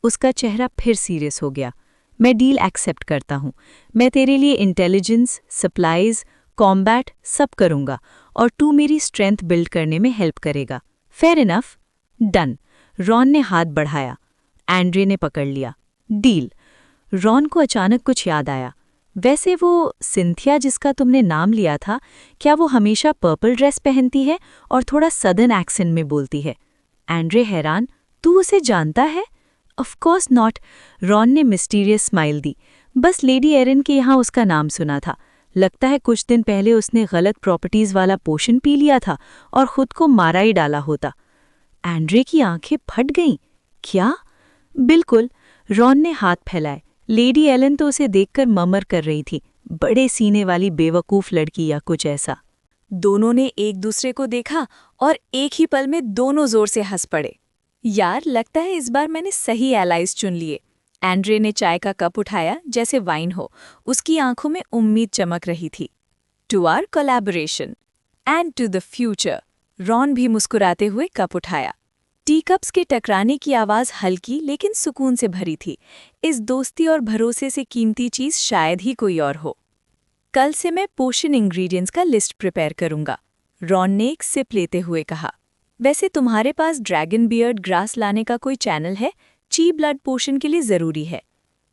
उसका चेहरा फिर सीरियस हो गया। मैं डील एक्सेप्ट करता हूँ। मैं तेरे लिए इंटेलिजेंस, सप्लाईज, कॉम्बैट सब करूँगा और तू मेरी स्ट्रेंथ बिल्ड करने में हेल्प करेगा। Fair enough? डन। रॉन ने हाथ बढ़ाया। एंड्रे ने पकड़ लिया। डील। रॉन को अचानक कुछ याद आया। वैसे वो सिंथिया जिसका तुमने नाम लिया था, क्या वो हमेशा पर्पल ड्रेस पहनती है और थोड़ा सदर्न एक्सेंट में बोलती है? एंड्रे हैरान, तू उसे जानता है? Of course not. रॉन ने मिस्टीरियस स्माइल दी। बस लेडी एरन के यहाँ उसका नाम सुना था। लगता है कुछ दिन पहले उसने गलत प्रॉपर्टीज वाला पोशन पी लिया था और खुद को मारा ही डाला होता। एंड्रे की आंखें फट गईं। क्या? बिल्कुल। रॉन ने हाथ फैलाए। लेडी एलन तो उसे देखकर ममर कर रही थी, बड़े सीने वाली बेवकूफ लड़की या कुछ ऐसा। दोनों ने एक दूसरे को देखा और एक ही पल में दोनों जोर से हंस पड़े। यार, लगता है इस बार मैंने सही एलाइज चुन लिए। एंड्रे ने चाय का कप उठाया जैसे वाइन हो, उसकी आंखों में उम्मीद चमक रही थी। To our collaboration and to the future. Ron भी मुस्कुराते हुए कप उठाया। टी कप्स के टकराने की आवाज हल्की लेकिन सुकून से भरी थी। इस दोस्ती और भरोसे से कीमती चीज शायद ही कोई और हो। कल से मैं पोषण इंग्रेडिएंट्स का लिस्ट प्रिपेयर करूंगा, रॉन ने एक सिप लेते हुए कहा। वैसे तुम्हारे पास ड्रैगन बियर्ड ग्रास लाने का कोई चैनल है? ची ब्लड पोषण के लिए जरूरी है।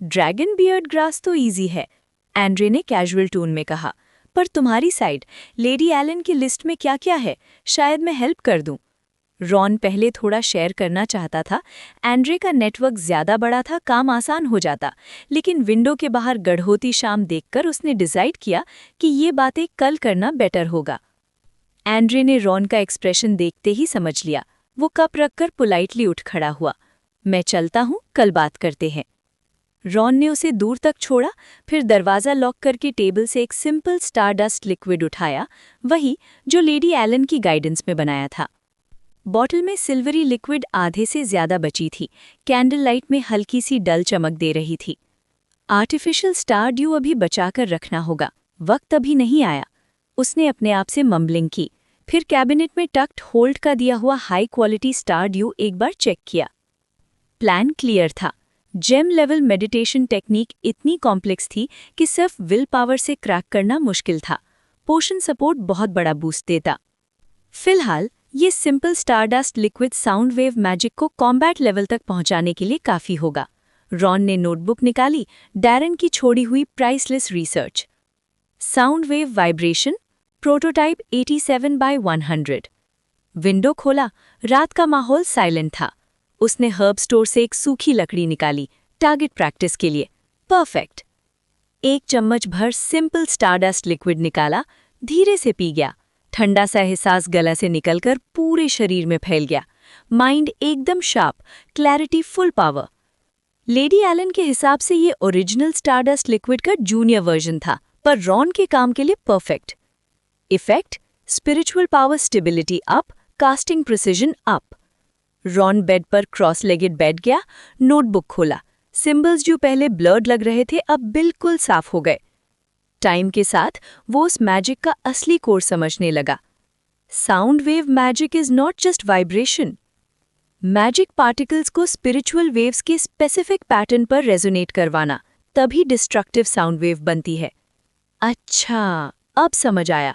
ड्रैगन बियर्ड ग्रास तो इजी है, एंड्रे ने कैजुअल टोन में कहा। पर तुम्हारी साइड, लेडी एलन की लिस्ट में क्या क्या है? शायद मैं हेल्प कर दूं। रॉन पहले थोड़ा शेयर करना चाहता था। एंड्रे का नेटवर्क ज्यादा बड़ा था, काम आसान हो जाता। लेकिन विंडो के बाहर गढ़होती शाम देखकर उसने डिसाइड किया कि ये बातें कल करना बेटर होगा। एंड्रे ने रॉन का एक्सप्रेशन देखते ही समझ लिया। वो कप रखकर पोलाइटली उठ खड़ा हुआ। मैं चलता हूँ, कल बात करते हैं। रॉन ने उसे दूर तक छोड़ा, फिर दरवाज़ा लॉक करके टेबल से एक सिंपल स्टारडस्ट लिक्विड उठाया, वही जो लेडी एलन की गाइडेंस में बनाया था। बॉटल में सिल्वरी लिक्विड आधे से ज्यादा बची थी, कैंडल लाइट में हल्की सी डल चमक दे रही थी। आर्टिफिशियल स्टार ड्यू अभी बचाकर रखना होगा, वक्त अभी नहीं आया। उसने अपने आप से मम्बलिंग की, फिर कैबिनेट में टक्ड होल्ड का दिया हुआ हाई क्वालिटी स्टार ड्यू एक बार चेक किया। प्लान क्लियर था। जेम लेवल मेडिटेशन टेक्निक इतनी कॉम्प्लेक्स थी कि सिर्फ विल पावर से क्रैक करना मुश्किल था। पोषण सपोर्ट बहुत बड़ा बूस्ट देता। फिलहाल ये simple stardust liquid sound wave magic को कॉम्बैट लेवल तक पहुंचाने के लिए काफी होगा। रॉन ने नोटबुक निकाली, डैरन की छोड़ी हुई priceless research. Sound wave vibration, prototype 87/100। Window खोला, रात का माहौल साइलेंट था। उसने हर्ब स्टोर से एक सूखी लकड़ी निकाली, टारगेट प्रैक्टिस के लिए। परफेक्ट। एक चम्मच भर सिंपल स्टारडस्ट लिक्विड निकाला, धीरे से पी गया। ठंडा सा एहसास गला से निकलकर पूरे शरीर में फैल गया। माइंड एकदम sharp, clarity full power. Lady Allen के हिसाब से ये ओरिजिनल स्टारडस्ट लिक्विड का जूनियर वर्जन था, पर रॉन के काम के लिए perfect. Effect, spiritual power stability up, casting precision up. Ron bed पर क्रॉस लेगेड बैठ गया, नोटबुक खोला। सिंबल्स जो पहले ब्लर्ड लग रहे थे अब बिल्कुल साफ हो गए। टाइम के साथ वो उस मैजिक का असली कोर समझने लगा। Sound wave magic is not just vibration. Magic particles को स्पिरिचुअल वेव्स के स्पेसिफिक पैटर्न पर रेजोनेट करवाना, तभी डिस्ट्रक्टिव साउंड वेव बनती है। अच्छा, अब समझ आया।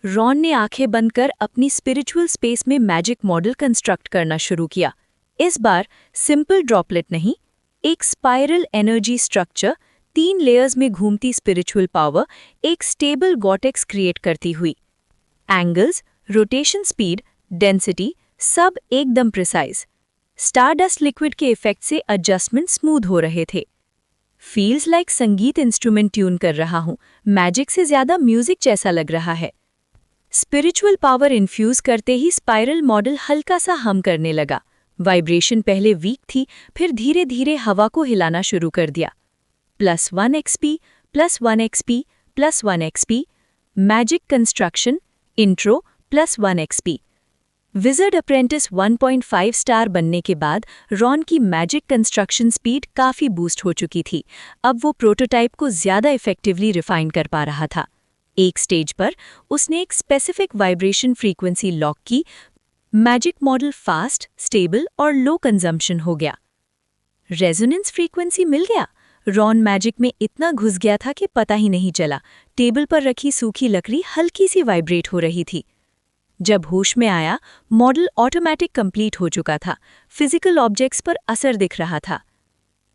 रॉन ने आंखें बंद कर अपनी स्पिरिचुअल स्पेस में मैजिक मॉडल कंस्ट्रक्ट करना शुरू किया। इस बार सिंपल ड्रॉपलेट नहीं, एक स्पाइरल एनर्जी स्ट्रक्चर, 3 लेयर्स में घूमती स्पिरिचुअल पावर एक स्टेबल गॉटेक्स क्रिएट करती हुई। एंगल्स, रोटेशन स्पीड, डेंसिटी सब एकदम प्रिसाइज। स्टारडस्ट लिक्विड के इफेक्ट से एडजस्टमेंट स्मूथ हो रहे थे। फील्स लाइक संगीत इंस्ट्रूमेंट ट्यून कर रहा हूँ, मैजिक से ज्यादा म्यूजिक जैसा लग रहा है। स्पिरिचुअल पावर इन्फ्यूज करते ही स्पाइरल मॉडल हल्का सा हम करने लगा। वाइब्रेशन पहले वीक थी, फिर धीरे धीरे हवा को हिलाना शुरू कर दिया। +1 XP, +1 XP, +1 XP, magic construction, intro, +1 XP। Wizard apprentice 1.5 star बनने के बाद रॉन की मैजिक कंस्ट्रक्शन स्पीड काफ़ी बूस्ट हो चुकी थी। अब वो प्रोटोटाइप को ज़्यादा इफेक्टिवली रिफाइन कर पा रहा था। एक स्टेज पर उसने एक स्पेसिफिक वाइब्रेशन फ्रीक्वेंसी लॉक की। मैजिक मॉडल फास्ट, स्टेबल और लो कंजम्पशन हो गया। रेजोनेंस फ्रीक्वेंसी मिल गया। रॉन मैजिक में इतना घुस गया था कि पता ही नहीं चला। टेबल पर रखी सूखी लकड़ी हल्की सी वाइब्रेट हो रही थी। जब होश में आया, मॉडल ऑटोमेटिक कंप्लीट हो चुका था। फिजिकल ऑब्जेक्ट्स पर असर दिख रहा था।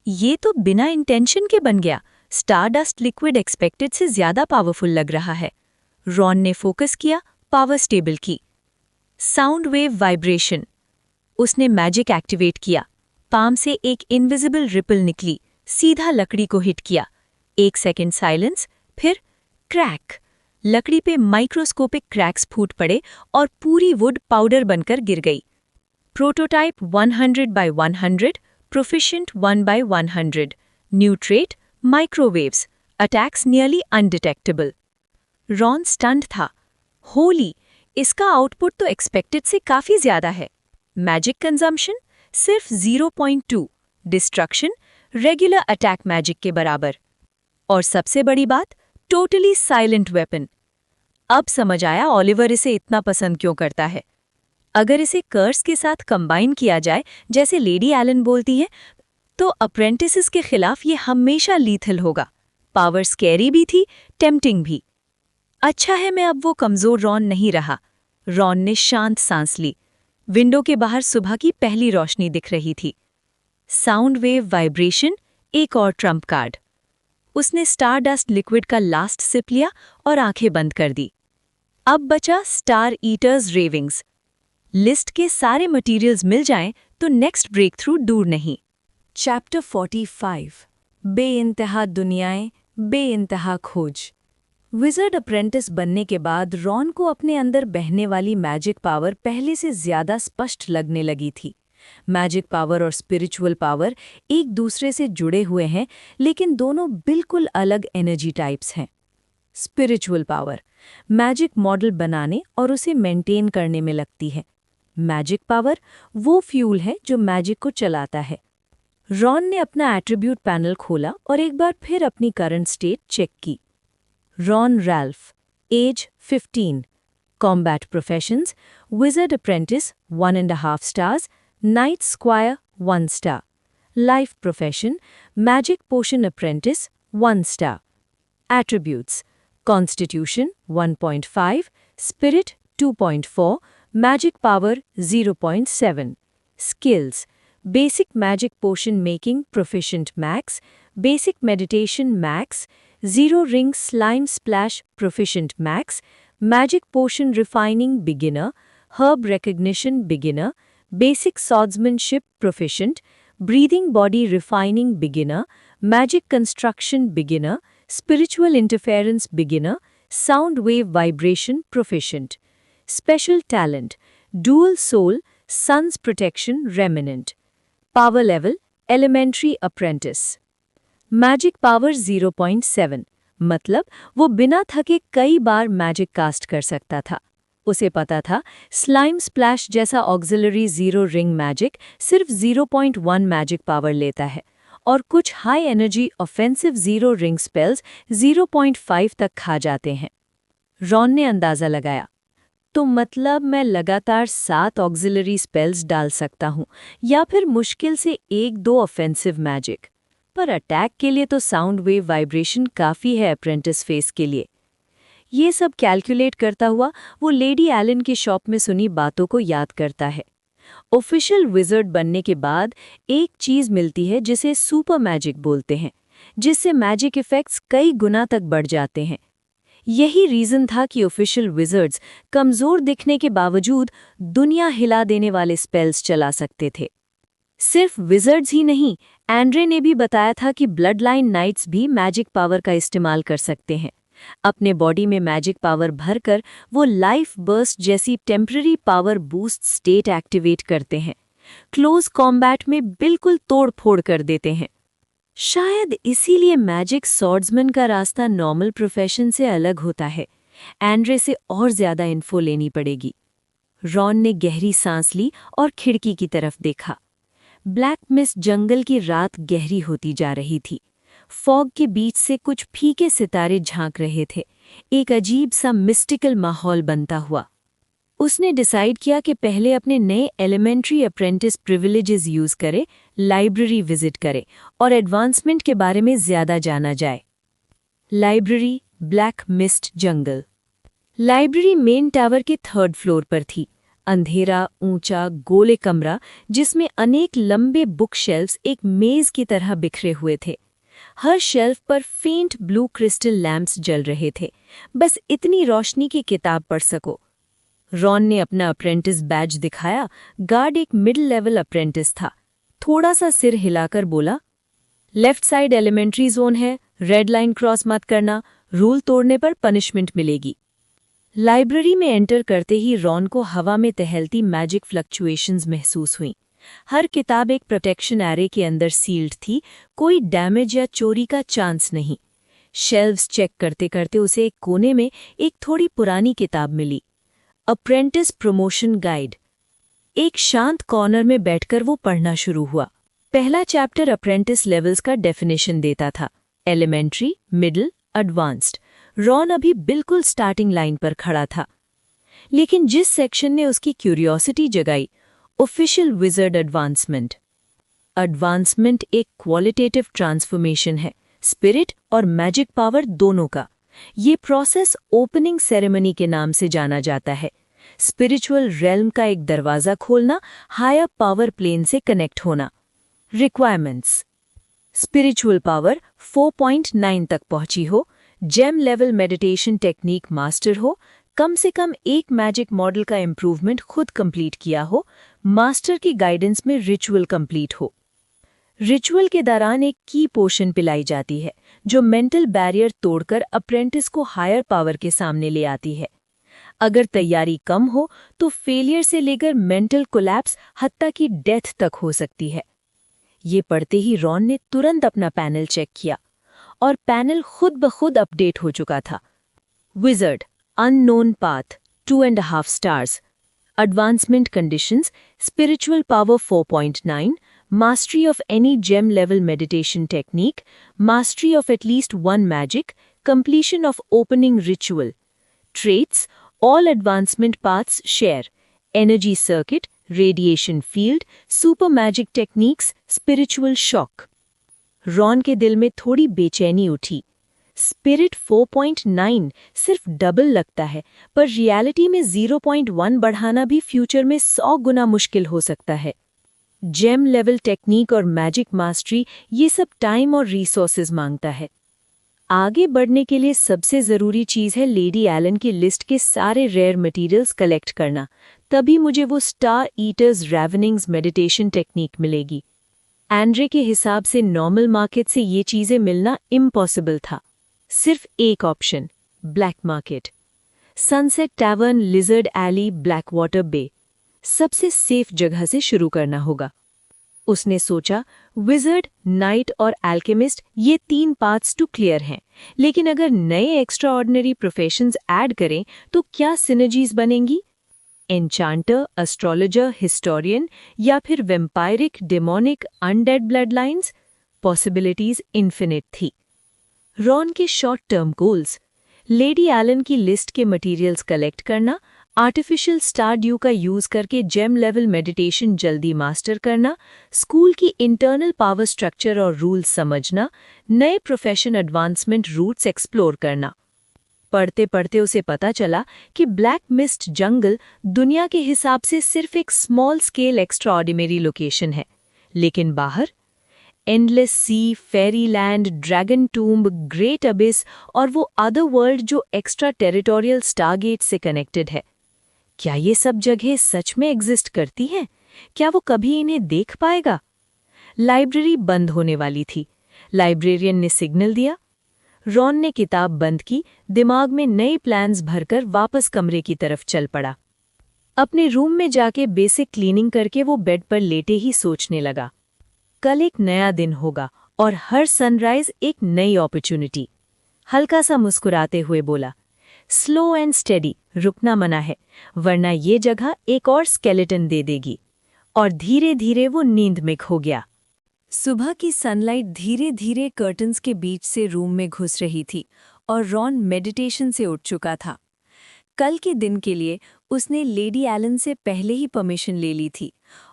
ये तो बिना इंटेंशन के बन गया। स्टारडस्ट लिक्विड एक्सपेक्टेड से ज्यादा पावरफुल लग रहा है। रॉन ने फोकस किया, पावर स्टेबल की। Sound wave vibration. उसने मैजिक एक्टिवेट किया। पाम से एक इनविजिबल रिपल निकली, सीधा लकड़ी को हिट किया। 1 सेकेंड साइलेंस, फिर क्रैक। लकड़ी पे माइक्रोस्कोपिक क्रैक्स फूट पड़े और पूरी वुड पाउडर बनकर गिर गई। Prototype 100/100, proficient 1/100, new trait microwaves, attacks nearly undetectable. Ron stunned था। होली, इसका आउटपुट तो एक्सपेक्टेड से काफी ज्यादा है। मैजिक कंजम्पशन सिर्फ 0.2, डिस्ट्रक्शन रेगुलर अटैक मैजिक के बराबर। और सबसे बड़ी बात, टोटली साइलेंट वेपन। अब समझ आया ओलिवर इसे इतना पसंद क्यों करता है। अगर इसे कर्स के साथ कंबाइन किया जाए, जैसे लेडी एलन बोलती है, तो अप्रेंटिसेस के खिलाफ ये हमेशा लीथल होगा। पावर स्कैरी भी थी, टेम्पटिंग भी। अच्छा है मैं अब वो कमजोर रॉन नहीं रहा। रॉन ने शांत सांस ली। विंडो के बाहर सुबह की पहली रोशनी दिख रही थी। साउंड वेव वाइब्रेशन, एक और ट्रम्प कार्ड। उसने स्टारडस्ट लिक्विड का लास्ट सिप लिया और आंखें बंद कर दी। अब बचा स्टार ईटर्स रेविंग्स। लिस्ट के सारे मटेरियल्स मिल जाएं तो नेक्स्ट ब्रेक थ्रू दूर नहीं। चैप्टर 45 बेइंतहा दुनियाएं, बेइंतहा खोज। विजर्ड अप्रेंटिस बनने के बाद रॉन को अपने अंदर बहने वाली मैजिक पावर पहले से ज्यादा स्पष्ट लगने लगी थी। मैजिक पावर और स्पिरिचुअल पावर एक दूसरे से जुड़े हुए हैं, लेकिन दोनों बिल्कुल अलग एनर्जी टाइप्स हैं। स्पिरिचुअल पावर मैजिक मॉडल बनाने और उसे मेंटेन करने में लगती है। मैजिक पावर वो फ्यूल है जो मैजिक को चलाता है। रॉन ने अपना एट्रीब्यूट पैनल खोला और एक बार फिर अपनी करंट स्टेट चेक की। Ron Ralph, age 15, combat professions, wizard apprentice 1.5 stars, knight squire 1 star, life profession, magic potion apprentice 1 star, attributes, constitution 1.5, spirit 2.4, magic power 0.7, skills, basic magic potion making proficient max, basic meditation max, 0 ring slime splash proficient max, magic potion refining beginner, herb recognition beginner, basic swordsmanship proficient, breathing body refining beginner, magic construction beginner, spiritual interference beginner, sound wave vibration proficient, special talent, dual soul, sun's protection remnant, power level, elementary apprentice, magic power 0.7, मतलब वो बिना थके कई बार मैजिक कास्ट कर सकता था। उसे पता था स्लाइम स्प्लैश जैसा ऑक्सिलरी 0 रिंग मैजिक सिर्फ 0.1 मैजिक पावर लेता है और कुछ high energy offensive 0 ring spells 0.5 तक खा जाते हैं। रॉन ने अंदाज़ा लगाया, तो मतलब मैं लगातार 7 ऑक्सिलरी स्पेल्स डाल सकता हूँ या फिर मुश्किल से 1-2 ऑफेंसिव मैजिक। पर अटैक के लिए तो साउंड वेव वाइब्रेशन काफ़ी है अप्रेंटिस फेस के लिए। ये सब कैलकुलेट करता हुआ वो लेडी एलन की शॉप में सुनी बातों को याद करता है। ऑफिशियल विज़र्ड बनने के बाद एक चीज़ मिलती है जिसे सुपर मैजिक बोलते हैं, जिससे मैजिक इफ़ेक्ट्स कई गुना तक बढ़ जाते हैं। यही रीज़न था कि ऑफिशियल विज़र्ड्स कमज़ोर दिखने के बावजूद दुनिया हिला देने वाले स्पेल्स चला सकते थे। सिर्फ विज़र्ड्स ही नहीं, एंड्रे ने भी बताया था कि ब्लड लाइन नाइट्स भी मैजिक पावर का इस्तेमाल कर सकते हैं। अपने बॉडी में मैजिक पावर भरकर वो लाइफ बर्स्ट जैसी temporary power boost state activate करते हैं, क्लोज कॉम्बैट में बिल्कुल तोड़ फोड़ कर देते हैं। शायद इसीलिए मैजिक सॉर्ड्समैन का रास्ता नॉर्मल प्रोफेशन से अलग होता है। एंड्रे से और ज्यादा इन्फो लेनी पड़ेगी। रॉन ने गहरी सांस ली और खिड़की की तरफ देखा। ब्लैक मिस्ट जंगल की रात गहरी होती जा रही थी। फॉग के बीच से कुछ फीके सितारे झांक रहे थे। एक अजीब सा मिस्टिकल माहौल बनता हुआ। उसने डिसाइड किया कि पहले अपने नए एलिमेंट्री अप्रेंटिस प्रिविलेजेस यूज करे, लाइब्रेरी विजिट करे और एडवांसमेंट के बारे में ज्यादा जाना जाए। लाइब्रेरी, ब्लैक मिस्ट जंगल। लाइब्रेरी मेन टावर के 3rd फ्लोर पर थी। अंधेरा, ऊंचा, गोले कमरा जिसमें अनेक लंबे बुक शेल्फ्स एक मेज की तरह बिखरे हुए थे। हर शेल्फ पर फेंट ब्लू क्रिस्टल लैंप्स जल रहे थे, बस इतनी रोशनी की किताब पढ़ सको। रॉन ने अपना अप्रेंटिस बैज दिखाया। गार्ड एक मिडिल लेवल अप्रेंटिस था। थोड़ा सा सिर हिलाकर बोला, लेफ्ट साइड एलिमेंट्री जोन है, रेड लाइन क्रॉस मत करना, रूल तोड़ने पर पनिशमेंट मिलेगी। लाइब्रेरी में एंटर करते ही रॉन को हवा में टहलती मैजिक फ्लक्चुएशंस महसूस हुईं। हर किताब एक प्रोटेक्शन एरे के अंदर सील्ड थी, कोई डैमेज या चोरी का चांस नहीं। शेल्व्स चेक करते करते उसे एक कोने में एक थोड़ी पुरानी किताब मिली, अप्रेंटिस प्रमोशन गाइड। एक शांत कॉर्नर में बैठकर वो पढ़ना शुरू हुआ। पहला चैप्टर अप्रेंटिस लेवल्स का डेफिनेशन देता था, एलिमेंट्री, मिडिल, एडवांस्ड। रॉन अभी बिल्कुल स्टार्टिंग लाइन पर खड़ा था, लेकिन जिस सेक्शन ने उसकी क्यूरियोसिटी जगाई, ऑफिशियल विज़र्ड एडवांसमेंट। एडवांसमेंट एक क्वालिटेटिव ट्रांसफॉर्मेशन है, स्पिरिट और मैजिक पावर दोनों का। ये प्रोसेस ओपनिंग सेरेमनी के नाम से जाना जाता है। स्पिरिचुअल रेल्म का एक दरवाजा खोलना, हायर पावर प्लेन से कनेक्ट होना। रिक्वायरमेंट्स: स्पिरिचुअल पावर 4.9 तक पहुंची हो, gem level meditation technique master हो, कम से कम एक मैजिक मॉडल का इम्प्रूवमेंट खुद कंप्लीट किया हो, मास्टर की गाइडेंस में रिचुअल कंप्लीट हो। रिचुअल के दौरान एक की पोशन पिलाई जाती है जो मेंटल बैरियर तोड़कर अप्रेंटिस को हायर पावर के सामने ले आती है। अगर तैयारी कम हो तो फेलियर से लेकर मेंटल कोलैप्स हत्ता की डेथ तक हो सकती है। ये पढ़ते ही रॉन ने तुरंत अपना पैनल चेक किया और पैनल खुद ब खुद अपडेट हो चुका था। Wizard, unknown path, 2.5 stars. Advancement conditions: spiritual power 4.9, mastery of any gem level meditation technique, mastery of at least one magic, completion of opening ritual. Traits: all advancement paths share energy circuit, radiation field, super magic techniques, spiritual shock. Ron के दिल में थोड़ी बेचैनी उठी। स्पिरिट 4.9 सिर्फ डबल लगता है, पर रियलिटी में 0.1 बढ़ाना भी फ्यूचर में 100 गुना मुश्किल हो सकता है। जेम लेवल टेक्निक और मैजिक मास्टरी, ये सब टाइम और रिसोर्सेज मांगता है। आगे बढ़ने के लिए सबसे ज़रूरी चीज़ है लेडी एलन की लिस्ट के सारे रेयर मटेरियल्स कलेक्ट करना, तभी मुझे वो स्टार ईटर्स रैवनिंग्स मेडिटेशन टेक्निक मिलेगी। एंड्रे के हिसाब से नॉर्मल मार्केट से ये चीज़ें मिलना इम्पॉसिबल था। सिर्फ एक option, black market. Sunset Tavern, Lizard Alley, Black Water Bay, सबसे सेफ जगह से शुरू करना होगा। उसने सोचा, विज़र्ड, नाइट और एल्केमिस्ट, ये 3 पाथ्स टू क्लियर हैं, लेकिन अगर नए एक्स्ट्राऑर्डिनरी प्रोफेशंस ऐड करें तो क्या सिनर्जीज बनेंगी? एन्चांटर, एस्ट्रोलॉजर, हिस्टोरियन या फिर vampiric, demonic, undead blood lines? Possibilities infinite थी। रॉन के short term goals: Lady Ellen की लिस्ट के मटेरियल्स कलेक्ट करना, आर्टिफिशियल स्टार ड्यू का यूज करके जेम लेवल मेडिटेशन जल्दी मास्टर करना, स्कूल की इंटरनल पावर स्ट्रक्चर और रूल्स समझना, नए प्रोफेशन एडवांसमेंट रूट्स एक्सप्लोर करना। पढ़ते पढ़ते उसे पता चला कि ब्लैक मिस्ट जंगल दुनिया के हिसाब से सिर्फ एक स्मॉल स्केल एक्स्ट्राऑर्डिनरी लोकेशन है, लेकिन बाहर Endless Sea, Fairy Land, Dragon Tomb, Great Abyss और वो अदर वर्ल्ड जो एक्स्ट्रा टेरिटोरियल स्टारगेट से कनेक्टेड है। क्या ये सब जगह सच में एग्जिस्ट करती हैं? क्या वो कभी इन्हें देख पाएगा? लाइब्रेरी बंद होने वाली थी। लाइब्रेरियन ने सिग्नल दिया। रॉन ने किताब बंद की, दिमाग में नए प्लान्स भरकर वापस कमरे की तरफ चल पड़ा। अपने रूम में जाके बेसिक क्लीनिंग करके वो बेड पर लेटे ही सोचने लगा, कल एक नया दिन होगा और हर सनराइज एक नई अपॉर्चुनिटी। हल्का सा मुस्कुराते हुए बोला, स्लो एंड स्टेडी, रुकना मना है, वरना ये जगह एक और स्केलेटन दे देगी। और धीरे धीरे वो नींद में खो गया। सुबह की सनलाइट धीरे धीरे कर्टन्स के बीच से रूम में घुस रही थी और रॉन मेडिटेशन से उठ चुका था। कल के दिन के लिए उसने लेडी एलन से पहले ही परमिशन ले ली थी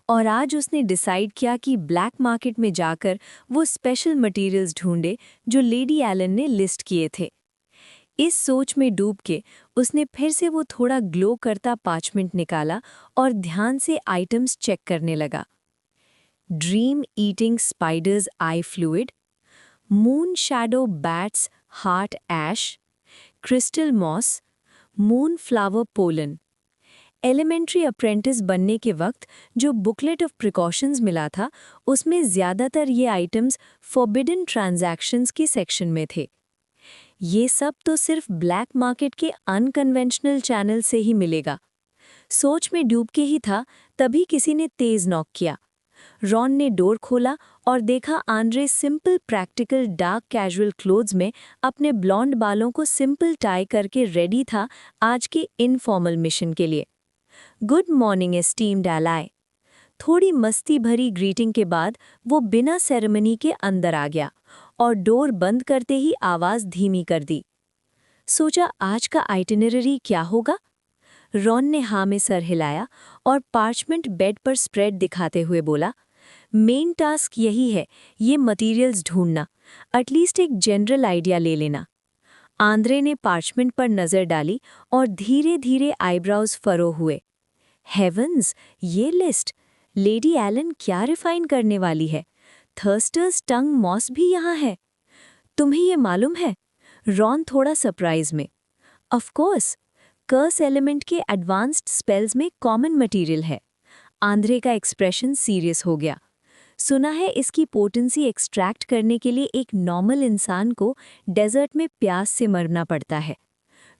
और आज उसने डिसाइड किया कि ब्लैक मार्केट में जाकर वो स्पेशल मटेरियल्स ढूंढे जो लेडी एलन ने लिस्ट किए थे। इस सोच में डूब के उसने फिर से वो थोड़ा ग्लो करता पार्चमेंट निकाला और ध्यान से आइटम्स चेक करने लगा। Dream eating spiders eye fluid, moon shadow bats heart ash, crystal moss, moon flower pollen. Elementary apprentice बनने के वक्त जो बुकलेट ऑफ प्रिकॉशंस मिला था, उसमें ज़्यादातर ये आइटम्स फॉरबिडन ट्रांजैक्शंस के सेक्शन में थे। ये सब तो सिर्फ ब्लैक मार्केट के अनकन्वेंशनल चैनल से ही मिलेगा। सोच में डूब के ही था, तभी किसी ने तेज नॉक किया। रॉन ने डोर खोला और देखा Andre simple practical dark casual clothes में अपने ब्लॉन्ड बालों को सिंपल टाई करके रेडी था आज के इनफॉर्मल मिशन के लिए। Good morning esteemed ally. थोड़ी मस्ती भरी ग्रीटिंग के बाद वो बिना सेरेमनी के अंदर आ गया और डोर बंद करते ही आवाज़ धीमी कर दी। सोचा आज का आइटिनरी क्या होगा? रॉन ने हाँ में सर हिलाया और पार्चमेंट बेड पर स्प्रेड दिखाते हुए बोला, मेन टास्क यही है, ये मटेरियल्स ढूंढना, एटलीस्ट एक जनरल आइडिया ले लेना। आंद्रे ने पार्चमेंट पर नज़र डाली और धीरे धीरे आईब्राउज फरो हुए। हेवंस, ये लिस्ट! लेडी एलन क्या रिफाइन करने वाली है? थर्स्टर्स टंग मॉस भी यहाँ है। तुम्हें ये मालूम है? रॉन थोड़ा सरप्राइज में। ऑफ कोर्स, कर्स एलिमेंट के एडवांस्ड स्पेल्स में कॉमन मटेरियल है। आंद्रे का एक्सप्रेशन सीरियस हो गया। सुना है इसकी पोटेंसी एक्सट्रैक्ट करने के लिए एक नॉर्मल इंसान को डेजर्ट में प्यास से मरना पड़ता है।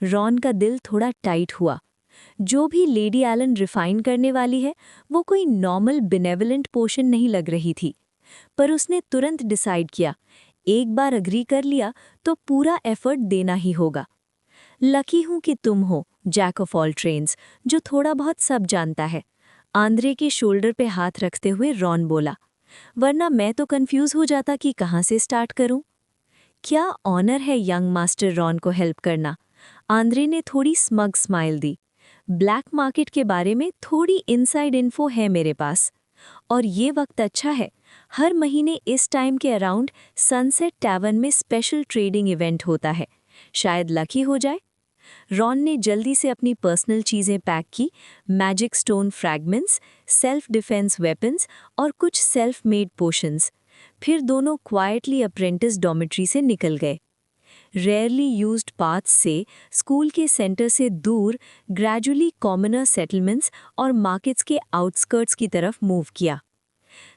रॉन का दिल थोड़ा टाइट हुआ। जो भी लेडी एलन रिफाइन करने वाली है, वो कोई नॉर्मल बिनेवलेंट पोशन नहीं लग रही थी। पर उसने तुरंत डिसाइड किया, एक बार अग्री कर लिया तो पूरा एफर्ट देना ही होगा। लकी हूं कि तुम हो, जैक ऑफ ऑल ट्रेड्स, जो थोड़ा बहुत सब जानता है। आंद्रे के शोल्डर पे हाथ रखते हुए रॉन बोला, वरना मैं तो कंफ्यूज हो जाता कि कहाँ से स्टार्ट करूं। क्या ऑनर है यंग मास्टर रॉन को हेल्प करना। आंद्रे ने थोड़ी स्मग स्माइल दी। ब्लैक मार्केट के बारे में थोड़ी इनसाइड इन्फो है मेरे पास, और ये वक्त अच्छा है। हर महीने इस टाइम के अराउंड सनसेट टैवर्न में स्पेशल ट्रेडिंग इवेंट होता है, शायद लकी हो जाए। रॉन ने जल्दी से अपनी पर्सनल चीज़ें पैक की, magic stone fragments, self defence weapons और कुछ सेल्फ मेड पोशंस। फिर दोनों क्वाइटली अप्रेंटिस डॉर्मेट्री से निकल गए। रेयरली यूज्ड पाथ्स से स्कूल के सेंटर से दूर ग्रेजुअली कॉमनर सेटलमेंट्स और मार्केट्स के आउटस्कर्ट्स की तरफ मूव किया।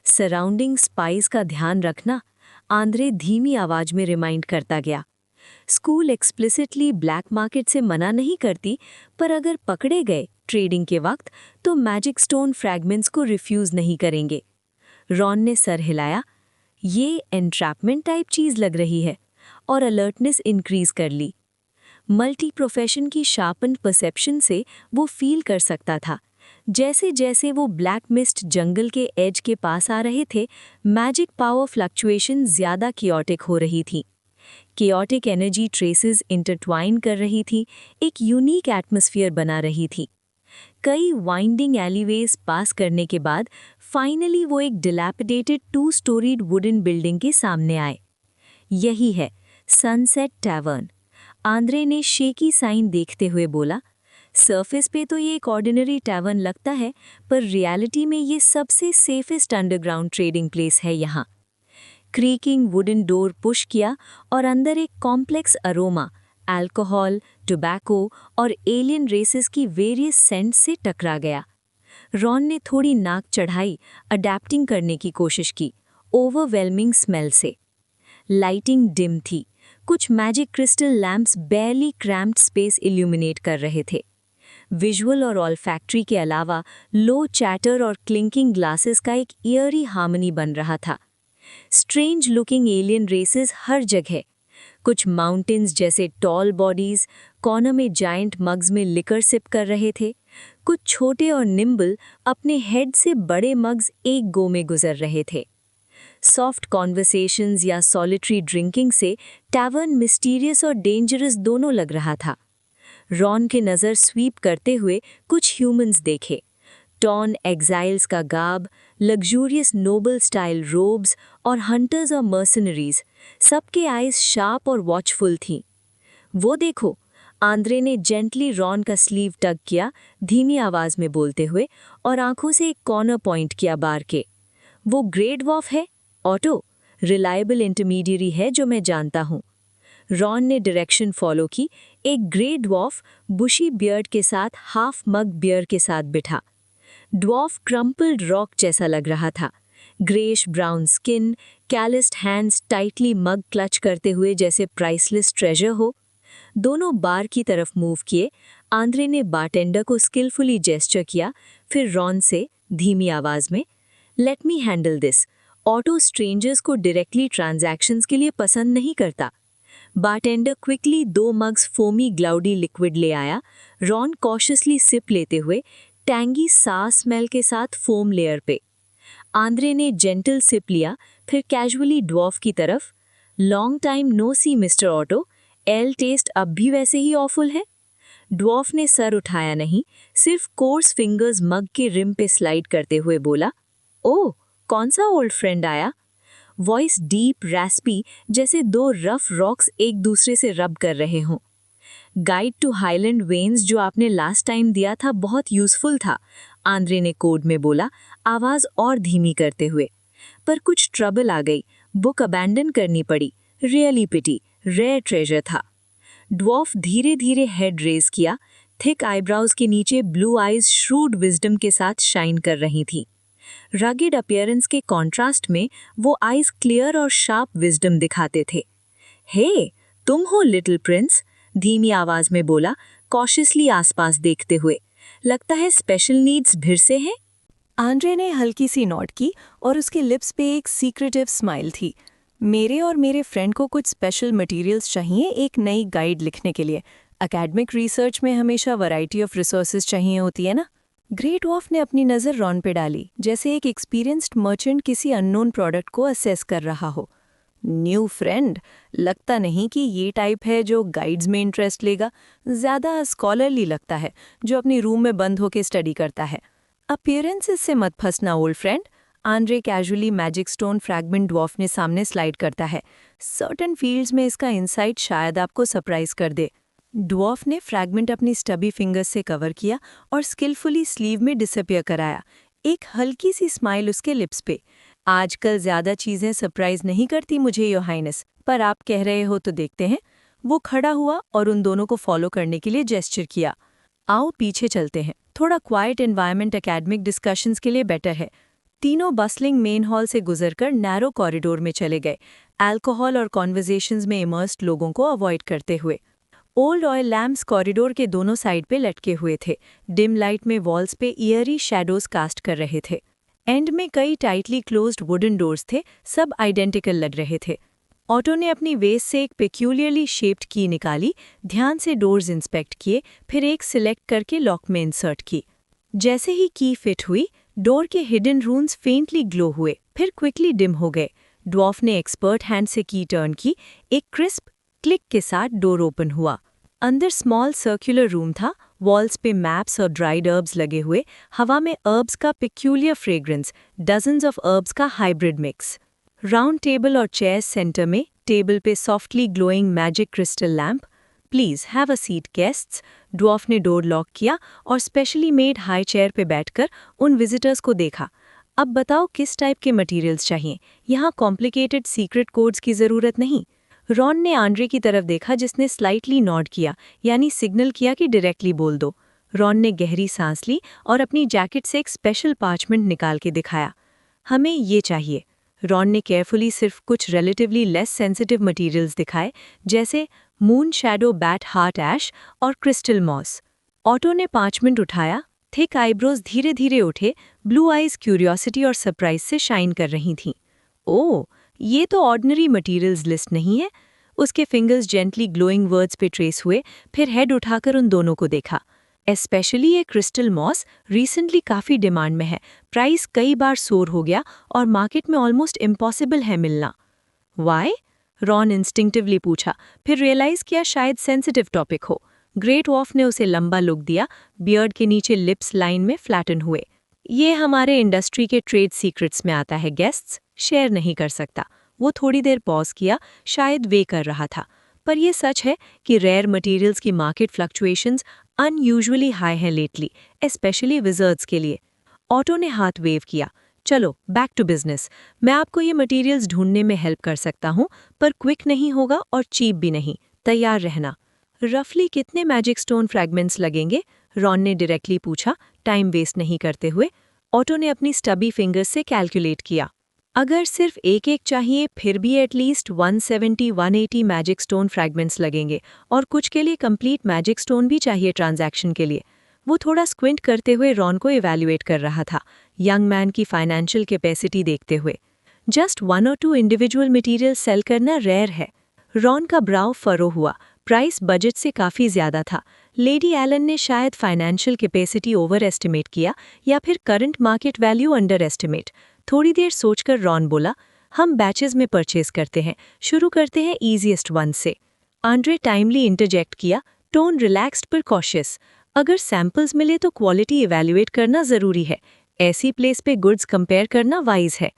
सराउंडिंग स्पाइस का ध्यान रखना, आंद्रे धीमी आवाज में रिमाइंड करता गया। स्कूल एक्सप्लिसिटली ब्लैक मार्केट से मना नहीं करती, पर अगर पकड़े गए ट्रेडिंग के वक्त तो मैजिक स्टोन फ्रैगमेंट्स को रिफ्यूज नहीं करेंगे। रॉन ने सर हिलाया। ये एंट्रैपमेंट टाइप चीज़ लग रही है, और अलर्टनेस इंक्रीज कर ली। मल्टी प्रोफेशन की शार्पन्ड परसेप्शन से वो फील कर सकता था, जैसे जैसे वो ब्लैक मिस्ट जंगल के एज के पास आ रहे थे, मैजिक पावर फ्लक्चुएशन ज़्यादा कियोटिक हो रही थी। कियोटिक एनर्जी ट्रेसेस इंटरट्वाइन कर रही थी, एक यूनिक एटमॉस्फेयर बना रही थी। कई वाइंडिंग एलिवेज पास करने के बाद फाइनली वो एक डिलैपिडेटेड 2 स्टोरीड वुडन बिल्डिंग के सामने आए। यही है सनसेट टैवर्न। आंद्रे ने शेकी साइन देखते हुए बोला, सरफेस पे तो ये एक ऑर्डिनरी टैवर्न लगता है, पर रियलिटी में ये सबसे सेफेस्ट अंडरग्राउंड ट्रेडिंग प्लेस है यहाँ। क्रीकिंग वुडन डोर पुश किया और अंदर एक कॉम्प्लेक्स अरोमा, अल्कोहल, टोबैको और एलियन रेसेस की वेरियस सेंट से टकरा गया। रॉन ने थोड़ी नाक चढ़ाई, अडैप्टिंग करने की कोशिश की, ओवरवेलमिंग स्मेल से। लाइटिंग डिम थी, कुछ magic crystal lamps बेयरली cramped space illuminate कर रहे थे। विजुअल और ऑल्फैक्ट्री के अलावा लो चैटर और क्लिंकिंग ग्लासेस का एक ईयरी हार्मनी बन रहा था। स्ट्रेंज लुकिंग एलियन रेसेस हर जगह, कुछ माउंटेन्स जैसे टॉल बॉडीज कॉर्नर में जायंट मग्स में लिकर सिप कर रहे थे, कुछ छोटे और निम्बल अपने हेड से बड़े मग्स एक गो में गुजर रहे थे। सॉफ्ट कॉन्वर्सेशंस या सॉलिटरी ड्रिंकिंग से टैवर्न मिस्टीरियस और डेंजरस दोनों लग रहा था। रॉन के नज़र स्वीप करते हुए कुछ ह्यूमंस देखे, टॉन एग्जाइल्स का गाब, लग्जूरियस नोबल स्टाइल रोब्स और हंटर्स और मर्सनरीज, सबके आइज शार्प और वॉचफुल थीं। वो देखो, आंद्रे ने जेंटली रॉन का स्लीव टग किया, धीमी आवाज में बोलते हुए, और आंखों से एक कॉर्नर पॉइंट किया बार के। वो ग्रे ड्वार्फ है, ऑटो, रिलायबल इंटरमीडियरी है जो मैं जानता हूँ। रॉन ने डायरेक्शन फॉलो की, एक ग्रे ड्वार्फ बुशी बियर्ड के साथ हाफ मग बियर के साथ बिठा। ड्वार्फ क्रम्पल्ड रॉक जैसा लग रहा था, greyish brown skin, callused hands tightly mug clutch करते हुए जैसे प्राइसलेस ट्रेजर हो। दोनों बार की तरफ मूव किए। आंद्रे ने बारटेंडर को स्किलफुली जेस्चर किया, फिर रॉन से धीमी आवाज में, let me handle this. Otto strangers को डायरेक्टली ट्रांजैक्शंस के लिए पसंद नहीं करता। Bartender quickly 2 mugs foamy cloudy liquid ले आया। रॉन कॉशियसली सिप लेते हुए टैंगी सा स्मेल के साथ फोम लेयर पे। आंद्रे ने जेंटल सिप लिया, फिर कैजुअली ड्वार्फ की तरफ, लॉन्ग टाइम नो सी मिस्टर ऑटो, एल टेस्ट अब भी वैसे ही ऑफुल है। ड्वार्फ ने सर उठाया नहीं, सिर्फ कोर्स फिंगर्स मग के रिम पे स्लाइड करते हुए बोला, ओह, कौन सा ओल्ड फ्रेंड आया? वॉइस डीप रैस्पी, जैसे 2 रफ रॉक्स एक दूसरे से रब कर रहे हों। गाइड टू हाईलैंड वेन्स जो आपने लास्ट टाइम दिया था बहुत यूजफुल था, आंद्रे ने कोड में बोला, आवाज और धीमी करते हुए। पर कुछ ट्रबल आ गई, बुक अबैंडन करनी पड़ी। रियली पिटी, रेयर ट्रेजर था। ड्वार्फ धीरे धीरे हेड रेज किया, थिक आईब्राउज के नीचे ब्लू आईज श्रूड विजडम के साथ शाइन कर रही थी। रगेड अपीयरेंस के कॉन्ट्रास्ट में वो आईज क्लियर और शार्प विजडम दिखाते थे। हे, तुम हो लिटिल प्रिंस, धीमी आवाज में बोला, कॉशियसली आसपास देखते हुए। लगता है स्पेशल नीड्स फिर से हैं? आंद्रे ने हल्की सी नोट की और उसके लिप्स पे एक सीक्रेटिव स्माइल थी। मेरे और मेरे फ्रेंड को कुछ स्पेशल मटेरियल्स चाहिए एक नई गाइड लिखने के लिए। एकेडमिक रिसर्च में हमेशा वैरायटी ऑफ रिसोर्सेज चाहिए होती है ना। ग्रे ड्वार्फ ने अपनी नज़र रॉन पे डाली, जैसे एक एक्सपीरियंस्ड मर्चेंट किसी अननोन प्रोडक्ट को असेस कर रहा हो। न्यू फ्रेंड, लगता नहीं कि ये टाइप है जो गाइड्स में इंटरेस्ट लेगा। ज़्यादा स्कॉलरली लगता है, जो अपनी रूम में बंद होकर स्टडी करता है। अपीयरेंसेस से मत फंसना old friend, Andre casually magic stone fragment dwarf ने सामने स्लाइड करता है। सर्टन फील्ड्स में इसका इंसाइट शायद आपको सरप्राइज कर दे। ड्वार्फ ने फ्रैगमेंट अपनी स्टबी फिंगर्स से कवर किया और स्किलफुली स्लीव में डिसअपियर कराया। एक हल्की सी स्माइल उसके लिप्स पे। आजकल ज्यादा चीजें सरप्राइज नहीं करती मुझे योर हाइनेस, पर आप कह रहे हो तो देखते हैं। वो खड़ा हुआ और उन दोनों को फॉलो करने के लिए जेस्चर किया। आओ पीछे चलते हैं, थोड़ा क्वाइट एनवायरनमेंट एकेडमिक डिस्कशंस के लिए बेटर है। तीनों बसलिंग मेन हॉल से गुजरकर नैरो कॉरिडोर में चले गए, अल्कोहल और कॉन्वर्सेशंस में इमर्स्ड लोगों को अवॉइड करते हुए। ओल्ड ऑयल लैम्प्स कॉरिडोर के दोनों साइड पे लटके हुए थे, डिम लाइट में वॉल्स पे ईयरी शैडोज कास्ट कर रहे थे। एंड में कई टाइटली क्लोज्ड वुडन डोर्स थे, सब आइडेंटिकल लग रहे थे। ऑटो ने अपनी वेस्ट से एक पेक्यूलियरली शेप्ड की निकाली, ध्यान से डोर्स इंस्पेक्ट किए, फिर एक सिलेक्ट करके लॉक में इंसर्ट की। जैसे ही की फिट हुई, डोर के हिडन रून्स फेंटली ग्लो हुए, फिर क्विकली डिम हो गए। ड्वार्फ ने एक्सपर्ट हैंड से की टर्न की, एक क्रिस्प क्लिक के साथ डोर ओपन हुआ। अंदर स्मॉल सर्कुलर रूम था, वॉल्स पे मैप्स और ड्राइड अर्ब्स लगे हुए, हवा में अर्ब्स का पिक्यूलियर फ्रेग्रेंस, डजन्स ऑफ अर्ब्स का हाइब्रिड मिक्स। राउंड टेबल और चेयर्स सेंटर में, टेबल पे softly glowing magic crystal lamp, please have a seat guests. Dwarf ने डोर लॉक किया और स्पेशली मेड हाई चेयर पे बैठकर उन विजिटर्स को देखा। अब बताओ किस टाइप के मटेरियल्स चाहिए, यहाँ कॉम्प्लिकेटेड सीक्रेट कोड्स की ज़रूरत नहीं। रॉन ने आंड्रे की तरफ देखा जिसने स्लाइटली नॉड किया, यानी सिग्नल किया कि डायरेक्टली बोल दो। रॉन ने गहरी सांस ली और अपनी जैकेट से एक स्पेशल पार्चमेंट निकाल के दिखाया। हमें ये चाहिए। रॉन ने केयरफुली सिर्फ कुछ रिलेटिवली लेस सेंसिटिव मटेरियल्स दिखाए, जैसे मून शैडो बैट हार्ट ऐश और क्रिस्टल मॉस। ऑटो ने 5 मिनट उठाया, थिक आईब्रोज धीरे धीरे उठे, ब्लू आईज क्यूरियोसिटी और सरप्राइज से शाइन कर रही थीं। ओह, ये तो ऑर्डिनरी मटेरियल्स लिस्ट नहीं है। उसके फिंगर्स जेंटली ग्लोइंग वर्ड्स पे ट्रेस हुए, फिर हेड उठाकर उन दोनों को देखा। स्पेशली ये क्रिस्टल मॉस रिसेंटली काफ़ी डिमांड में है, प्राइस कई बार सोर हो गया और मार्केट में ऑलमोस्ट इम्पॉसिबल है मिलना। वाई? रॉन इंस्टिंक्टिवली पूछा, फिर रियलाइज किया शायद सेंसिटिव टॉपिक हो। ग्रेट वॉफ ने उसे लंबा लुक दिया, बियर्ड के नीचे लिप्स लाइन में फ्लैटन हुए। ये हमारे इंडस्ट्री के ट्रेड सीक्रेट्स में आता है गेस्ट्स, शेयर नहीं कर सकता। वो थोड़ी देर पॉज किया, शायद वे कर रहा था। पर यह सच है कि रेयर मटेरियल्स की मार्केट फ्लक्चुएशंस अनयूजुअली हाई हैं लेटली, स्पेशली विजर्ड्स के लिए। ऑटो ने हाथ वेव किया, चलो बैक टू बिजनेस। मैं आपको ये मटेरियल्स ढूंढने में हेल्प कर सकता हूँ, पर क्विक नहीं होगा और चीप भी नहीं। तैयार रहना। रफली कितने मैजिक स्टोन फ्रैगमेंट्स लगेंगे? रॉन ने डायरेक्टली पूछा, टाइम वेस्ट नहीं करते हुए। ऑटो ने अपनी स्टबी फिंगर्स से कैलकुलेट किया। अगर सिर्फ एक चाहिए फिर भी एटलीस्ट 170-180 मैजिक स्टोन फ्रैगमेंट्स लगेंगे, और कुछ के लिए कंप्लीट मैजिक स्टोन भी चाहिए ट्रांजैक्शन के लिए। वो थोड़ा स्क्विंट करते हुए रॉन को इवैल्यूएट कर रहा था, यंग मैन की फाइनेंशियल कैपेसिटी देखते हुए। जस्ट 1 और 2 इंडिविजुअल मटीरियल सेल करना रेयर है। रॉन का ब्राउ फरो हुआ, प्राइस बजट से काफ़ी ज़्यादा था। लेडी एलन ने शायद फाइनेंशियल कैपेसिटी ओवर एस्टिमेट किया या फिर current market value under estimate. थोड़ी देर सोचकर रॉन बोला, हम बैचेस में परचेज करते हैं, शुरू करते हैं ईजीएस्ट वन से। आंड्रे टाइमली इंटरजेक्ट किया, टोन रिलैक्स्ड पर कॉशियस। अगर सैंपल्स मिले तो क्वालिटी इवैल्यूएट करना ज़रूरी है, ऐसी प्लेस पे गुड्स कंपेयर करना वाइज है।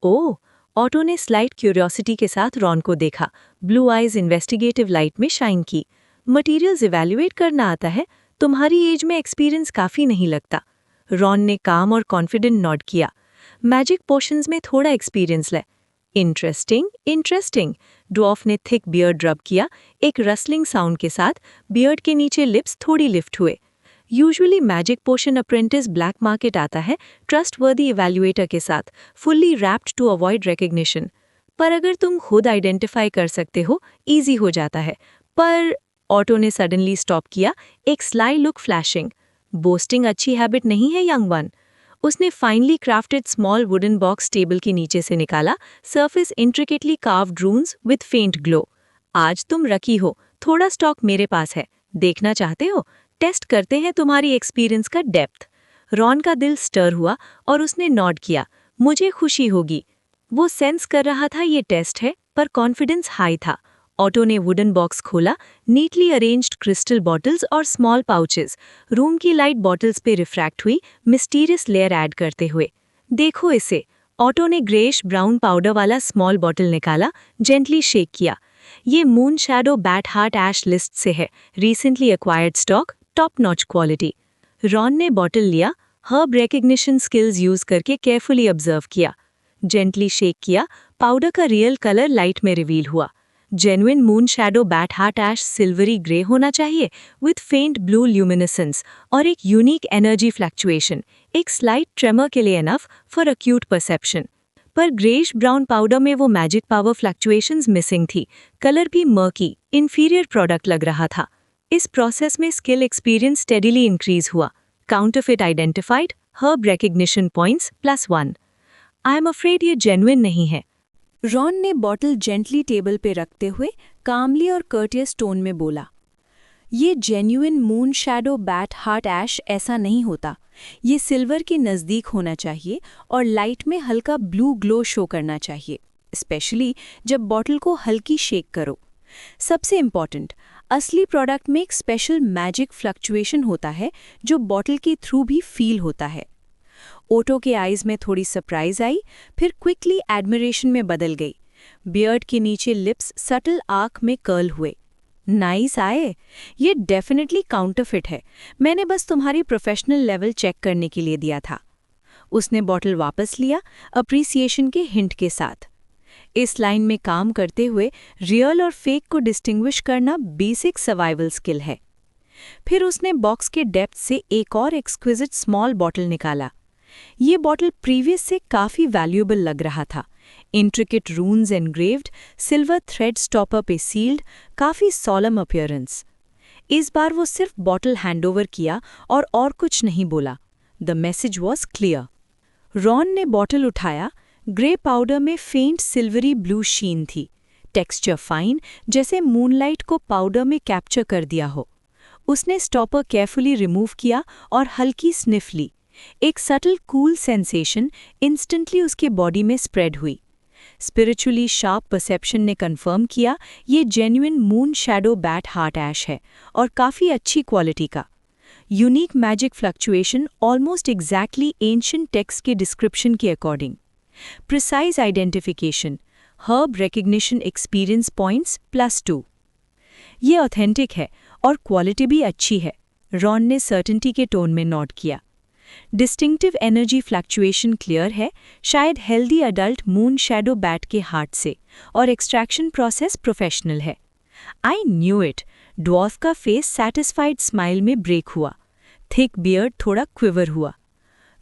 ओह, ऑटो ने स्लाइट क्यूरियोसिटी के साथ रॉन को देखा, ब्लू आइज इन्वेस्टिगेटिव लाइट में शाइन की। मटीरियल्स इवैल्यूएट करना आता है? तुम्हारी एज में एक्सपीरियंस काफ़ी नहीं लगता। रॉन ने काम और कॉन्फिडेंट नॉड किया। मैजिक पोशंस में थोड़ा एक्सपीरियंस ले। Interesting interesting. ड्वार्फ ने थिक बियर्ड रब किया, एक रसलिंग साउंड के साथ। बियर्ड के नीचे लिप्स थोड़ी लिफ्ट हुए। Usually magic potion apprentice black market आता है ट्रस्टवर्दी इवैल्यूएटर के साथ, fully wrapped to avoid recognition. पर अगर तुम खुद आइडेंटिफाई कर सकते हो, ईजी हो जाता है। पर ऑटो ने सडनली स्टॉप किया, एक स्लाई लुक फ्लैशिंग। बोस्टिंग अच्छी हैबिट नहीं है यंग वन। उसने finally crafted small wooden box table के नीचे से निकाला, सरफेस इंट्रिकेटली कार्व्ड रून्स विद फेंट ग्लो। आज तुम रकी हो, थोड़ा स्टॉक मेरे पास है, देखना चाहते हो? टेस्ट करते हैं तुम्हारी एक्सपीरियंस का डेप्थ। रॉन का दिल स्टर हुआ और उसने नॉड किया, मुझे खुशी होगी। वो सेंस कर रहा था ये टेस्ट है, पर कॉन्फिडेंस हाई था। ऑटो ने वुडन बॉक्स खोला, नीटली अरेंज्ड क्रिस्टल बॉटल्स और स्मॉल पाउचेस। रूम की लाइट बॉटल्स पे रिफ्रैक्ट हुई, मिस्टीरियस लेयर ऐड करते हुए। देखो इसे। ऑटो ने ग्रेश ब्राउन पाउडर वाला स्मॉल बॉटल निकाला, जेंटली शेक किया। ये मून शैडो बैट हार्ट ऐश लिस्ट से है, recently acquired stock, top notch quality. Ron ने बॉटल लिया, हर्ब रिकग्निशन स्किल्स यूज करके केयरफुली ऑब्जर्व किया। जेंटली शेक किया, पाउडर का रियल कलर लाइट में रिवील हुआ। Genuine moon shadow bat heart ash silvery grey होना चाहिए, विथ फेंट ब्लू ल्यूमिनेसेंस और एक यूनिक एनर्जी फ्लैक्चुएशन, एक स्लाइट ट्रेमर के लिए एनफ फॉर अक्यूट परसेप्शन। पर ग्रेश ब्राउन पाउडर में वो मैजिक पावर फ्लैक्चुएशंस मिसिंग थी, कलर भी मर्की, इंफीरियर प्रोडक्ट लग रहा था। इस प्रोसेस में स्किल एक्सपीरियंस स्टेडीली इंक्रीज हुआ। Counterfeit identified, herb recognition points +1। I am afraid ये जेन्युइन नहीं है। रॉन ने बॉटल जेंटली टेबल पे रखते हुए कामली और कर्टियस टोन में बोला, ये genuine moon shadow bat heart ash ऐसा नहीं होता। ये सिल्वर के नज़दीक होना चाहिए और लाइट में हल्का ब्लू ग्लो शो करना चाहिए, स्पेशली जब बॉटल को हल्की शेक करो। सबसे इम्पॉर्टेंट, असली प्रोडक्ट में एक स्पेशल मैजिक फ्लक्चुएशन होता है जो बॉटल के थ्रू भी फील होता है। ओटो के आईज में थोड़ी सरप्राइज आई, फिर क्विकली एडमिरेशन में बदल गई। बियर्ड के नीचे लिप्स सटल आर्क में कर्ल हुए। नाइस आए। ये डेफिनेटली काउंटरफिट है। मैंने बस तुम्हारी प्रोफेशनल लेवल चेक करने के लिए दिया था। उसने बॉटल वापस लिया, अप्रिसिएशन के हिंट के साथ। इस लाइन में काम करते हुए रियल और फेक को डिस्टिंग्विश करना बेसिक सर्वाइवल स्किल है। फिर उसने बॉक्स के डेप्थ से एक और एक्सक्विजिट स्मॉल बॉटल निकाला। ये बॉटल प्रीवियस से काफ़ी वैल्यूएबल लग रहा था। Intricate रून्स engraved, silver thread stopper पे सील्ड, काफ़ी सॉलम अपीयरेंस। इस बार वो सिर्फ बॉटल हैंडओवर किया और कुछ नहीं बोला। The message was clear. Ron ने बॉटल उठाया। ग्रे पाउडर में फेंट सिल्वरी ब्लू शीन थी। टेक्सचर फाइन, जैसे मूनलाइट को पाउडर में कैप्चर कर दिया हो। उसने स्टॉपर केयरफुली रिमूव किया और हल्की स्निफ ली। एक सटल कूल सेंसेशन इंस्टेंटली उसके बॉडी में स्प्रेड हुई। स्पिरिचुअली शार्प परसेप्शन ने कंफर्म किया ये genuine moon shadow bat heart ash है और काफ़ी अच्छी क्वालिटी का। Unique magic fluctuation almost exactly ancient text के डिस्क्रिप्शन के according. Precise identification, herb recognition experience points +2। ये ऑथेंटिक है और क्वालिटी भी अच्छी है। रॉन ने सर्टेनिटी के टोन में नोट किया। डिस्टिंक्टिव एनर्जी फ्लक्चुएशन क्लियर है, शायद healthy adult moon shadow bat के हार्ट से, और एक्सट्रैक्शन प्रोसेस प्रोफेशनल है। I knew it. ड्वार्फ का फेस सैटिस्फाइड स्माइल में ब्रेक हुआ। थिक बियर्ड थोड़ा क्विवर हुआ।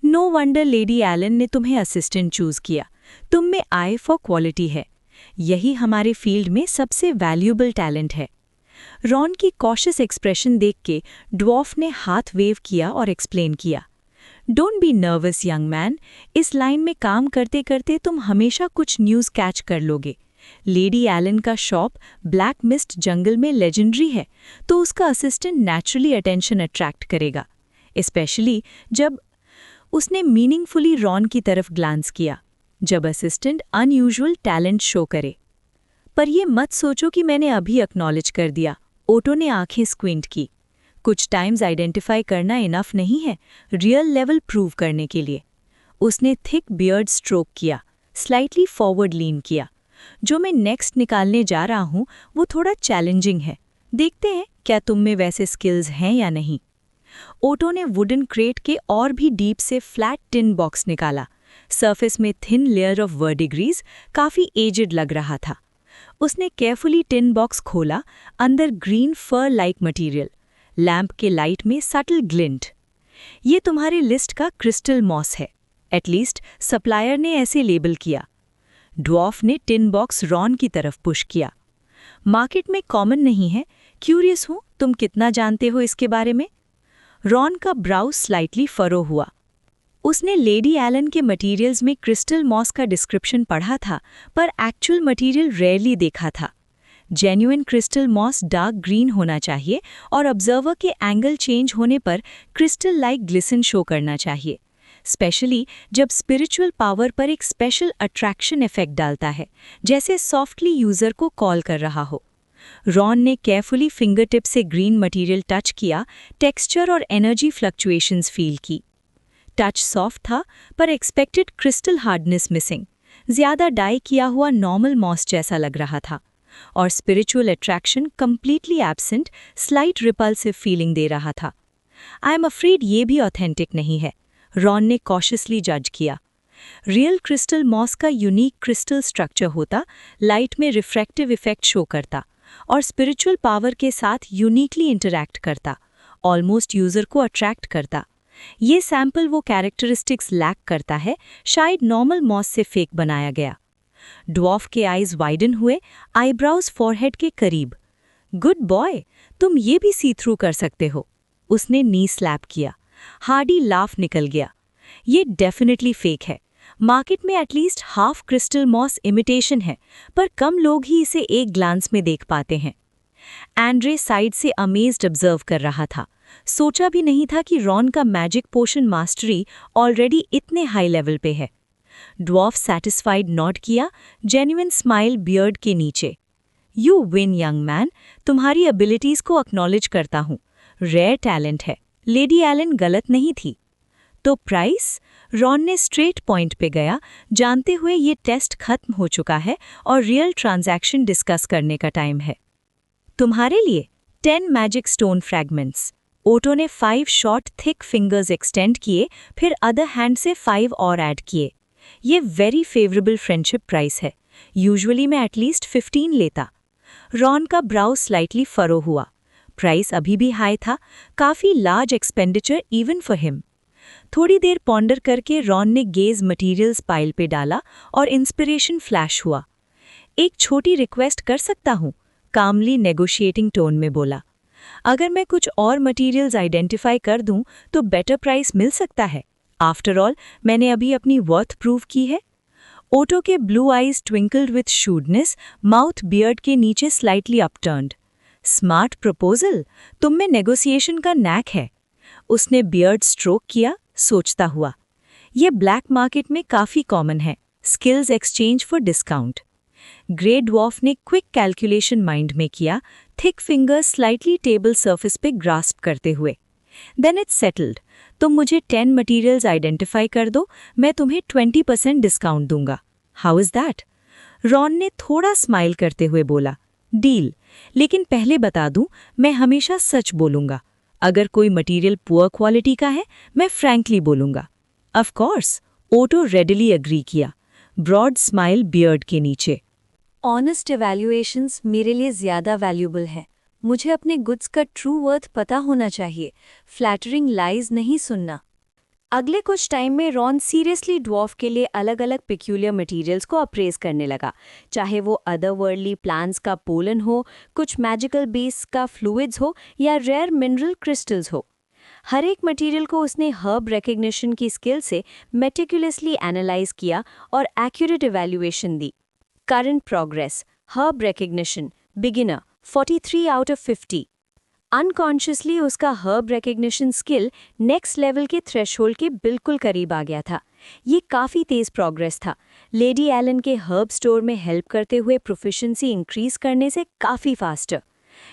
नो वंडर लेडी एलन ने तुम्हें असिस्टेंट चूज किया। तुम में आई फॉर क्वालिटी है। यही हमारे फील्ड में सबसे वैल्यूएबल टैलेंट है। रॉन की कॉशियस एक्सप्रेशन देख के ड्वार्फ ने हाथ वेव किया और एक्सप्लेन किया। Don't be nervous young man, इस लाइन में काम करते करते तुम हमेशा कुछ न्यूज़ कैच कर लोगे। लेडी एलन का शॉप ब्लैक मिस्ट जंगल में लेजेंडरी है, तो उसका असिस्टेंट नेचुरली अटेंशन अट्रैक्ट करेगा, स्पेशली जब उसने मीनिंगफुली रॉन की तरफ ग्लांस किया, जब असिस्टेंट अनयूजुअल टैलेंट शो करे। पर ये मत सोचो कि मैंने अभी एक्नॉलेज कर दिया। ओटो ने आंखें स्क्विंट की। कुछ टाइम्स आइडेंटिफाई करना इनफ नहीं है रियल लेवल प्रूव करने के लिए। उसने थिक बियर्ड स्ट्रोक किया, स्लाइटली फॉरवर्ड लीन किया। जो मैं नेक्स्ट निकालने जा रहा हूँ वो थोड़ा चैलेंजिंग है। देखते हैं क्या तुम में वैसे स्किल्स हैं या नहीं। ओटो ने वुडन क्रेट के और भी डीप से फ्लैट टिन बॉक्स निकाला। सरफेस में थिन लेयर ऑफ वर्डिग्रीज, काफ़ी एजेड लग रहा था। उसने केयरफुली टिन बॉक्स खोला। अंदर green for like material, lamp के लाइट में सटल ग्लिंट। ये तुम्हारी लिस्ट का क्रिस्टल मॉस है, एटलीस्ट सप्लायर ने ऐसे लेबल किया। ड्वार्फ ने टिन बॉक्स रॉन की तरफ पुश किया। मार्केट में कॉमन नहीं है, क्यूरियस हूँ तुम कितना जानते हो इसके बारे में। रॉन का ब्राउ स्लाइटली फरो हुआ। उसने लेडी एलन के मटेरियल्स में क्रिस्टल मॉस का डिस्क्रिप्शन पढ़ा था, पर एक्चुअल मटेरियल रेयरली देखा था। Genuine crystal moss dark green होना चाहिए और ऑब्जर्वर के एंगल चेंज होने पर क्रिस्टल लाइक ग्लिसन शो करना चाहिए, स्पेशली जब स्पिरिचुअल पावर पर एक स्पेशल अट्रैक्शन इफेक्ट डालता है, जैसे सॉफ्टली यूजर को कॉल कर रहा हो। रॉन ने केयरफुली फिंगर टिप से ग्रीन मटेरियल टच किया, टेक्सचर और एनर्जी फ्लक्चुएशंस फील की। टच सॉफ्ट था, पर एक्सपेक्टेड क्रिस्टल हार्डनेस मिसिंग। ज़्यादा डाई किया हुआ नॉर्मल मॉस जैसा लग रहा था, और spiritual attraction completely absent, slight repulsive feeling दे रहा था। आई एम अफ्रेड ये भी ऑथेंटिक नहीं है, रॉन ने कॉशियसली जज किया। रियल क्रिस्टल मॉस का यूनिक क्रिस्टल स्ट्रक्चर होता, लाइट में रिफ्रैक्टिव इफेक्ट शो करता और स्पिरिचुअल पावर के साथ यूनिकली इंटरैक्ट करता, ऑलमोस्ट यूजर को अट्रैक्ट करता। ये सैंपल वो कैरेक्टरिस्टिक्स लैक करता है, शायद नॉर्मल मॉस से फेक बनाया गया। ड्वार्फ के आईज वाइडन हुए, आईब्राउज फॉरहेड के करीब। गुड बॉय, तुम ये भी सी थ्रू कर सकते हो। उसने नी स्लैप किया। हार्डी लाफ निकल गया। ये डेफिनेटली फेक है। मार्केट में at least half crystal moss imitation है, पर कम लोग ही इसे एक ग्लांस में देख पाते हैं। एंड्रे साइड से अमेज्ड ऑब्जर्व कर रहा था। सोचा भी नहीं था कि रॉन का मैजिक पोशन मास्टरी ऑलरेडी इतने हाई लेवल पे है। ड्वार्फ सैटिस्फाइड नॉड किया, जेन्युइन स्माइल बियर्ड के नीचे। यू विन यंग मैन, तुम्हारी एबिलिटीज को एक्नॉलेज करता हूँ। रेयर टैलेंट है, लेडी एलन गलत नहीं थी। तो प्राइस? रॉन ने स्ट्रेट पॉइंट पे गया, जानते हुए ये टेस्ट खत्म हो चुका है और रियल ट्रांजैक्शन डिस्कस करने का टाइम है। तुम्हारे लिए 10 मैजिक स्टोन फ्रैगमेंट्स। ओटो ने 5 शॉर्ट थिक फिंगर्स एक्सटेंड किए, फिर अदर हैंड से 5 और ऐड किए। ये वेरी फेवरेबल फ्रेंडशिप प्राइस है। यूजुअली मैं एटलीस्ट 15 लेता। रॉन का ब्राउ स्लाइटली फरो हुआ। प्राइस अभी भी हाई था, काफी large expenditure even for him. थोड़ी देर पॉन्डर करके रॉन ने गेज मटेरियल्स पाइल पे डाला और इंस्पिरेशन फ्लैश हुआ। एक छोटी रिक्वेस्ट कर सकता हूँ? कामली नेगोशिएटिंग टोन में बोला। अगर मैं कुछ और मटेरियल्स आइडेंटिफाई कर दूं तो बेटर प्राइस मिल सकता है। आफ्टर ऑल मैंने अभी अपनी वर्थ प्रूव की है। ओटो के blue eyes twinkled with shrewdness, mouth beard के नीचे स्लाइटली अपटर्न्ड। स्मार्ट प्रपोजल, तुम में नेगोशिएशन का नैक है। उसने बियर्ड स्ट्रोक किया, सोचता हुआ। ये ब्लैक मार्केट में काफी कॉमन है, skills exchange for discount. Grey dwarf ने क्विक कैलकुलेशन माइंड में किया, thick fingers slightly table surface पे ग्रास्प करते हुए। Then it's settled. तुम मुझे 10 मटेरियल्स आइडेंटिफाई कर दो, मैं तुम्हें 20% डिस्काउंट दूंगा। How is that? रॉन ने थोड़ा स्माइल करते हुए बोला, डील। लेकिन पहले बता दूं, मैं हमेशा सच बोलूंगा। अगर कोई मटेरियल पुअर क्वालिटी का है, मैं फ्रैंकली बोलूंगा। Of course, Otto readily agree किया, ब्रॉड स्माइल बियर्ड के नीचे। ऑनेस्ट इवैल्यूएशंस मेरे लिए ज़्यादा वैल्यूबल हैं। मुझे अपने गुड्स का ट्रू वर्थ पता होना चाहिए, फ्लैटरिंग लाइज नहीं सुनना। अगले कुछ टाइम में रॉन सीरियसली ड्वार्फ के लिए अलग अलग पिक्यूलियर मटेरियल्स को अप्रेज करने लगा, चाहे वो अदरवर्ल्डली प्लांट्स का पोलन हो, कुछ मैजिकल बेस का फ्लूइड्स हो या रेयर मिनरल क्रिस्टल्स हो। हर एक मटेरियल को उसने हर्ब रिकग्निशन की स्किल से मेटिकुलसली एनालाइज किया और accurate evaluation the. Current progress, herb recognition, beginner, 43 out of 50. Unconsciously उसका herb recognition skill next level के threshold के बिल्कुल करीब आ गया था। ये काफ़ी तेज़ progress था। लेडी एलन के herb store में help करते हुए proficiency increase करने से काफ़ी faster।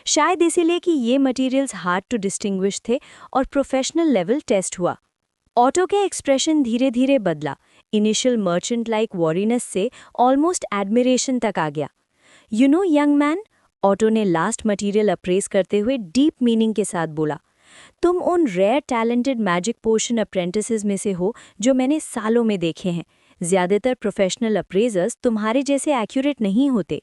शायद इसीलिए कि ये materials hard to distinguish थे और professional level test हुआ। ऑटो के एक्सप्रेशन धीरे धीरे बदला, इनिशियल मर्चेंट लाइक वॉरीनेस से ऑलमोस्ट एडमिरेशन तक आ गया। You know young man, Otto ने लास्ट मटेरियल अप्रेस करते हुए डीप मीनिंग के साथ बोला, तुम उन rare talented magic potion apprentices में से हो जो मैंने सालों में देखे हैं। ज़्यादातर प्रोफेशनल अप्रेजर्स तुम्हारे जैसे एक्यूरेट नहीं होते।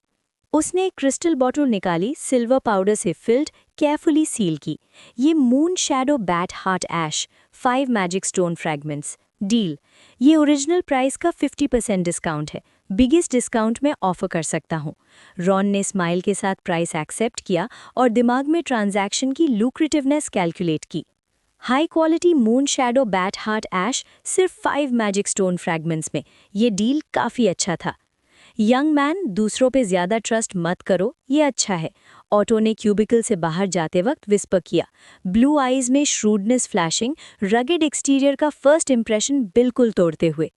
उसने एक क्रिस्टल बॉटल निकाली, सिल्वर पाउडर से फिल्ड, केयरफुली सील की। ये मून शैडो बैट हार्ट ऐश, 5 मैजिक स्टोन फ्रैगमेंट्स, डील। ये ओरिजिनल प्राइस का 50% डिस्काउंट है, बिगेस्ट डिस्काउंट मैं ऑफर कर सकता हूँ। रॉन ने स्माइल के साथ प्राइस एक्सेप्ट किया और दिमाग में ट्रांजैक्शन की लुक्रेटिवनेस कैलकुलेट की। High quality moon shadow bat heart ash सिर्फ 5 मैजिक स्टोन फ्रैगमेंट्स में, ये डील काफ़ी अच्छा था। यंग मैन, दूसरों पे ज़्यादा ट्रस्ट मत करो, ये अच्छा है। ऑटो ने क्यूबिकल से बाहर जाते वक्त विस्पर किया, ब्लू आईज में श्रूडनेस फ्लैशिंग, रगेड एक्सटीरियर का फर्स्ट इंप्रेशन बिल्कुल तोड़ते हुए।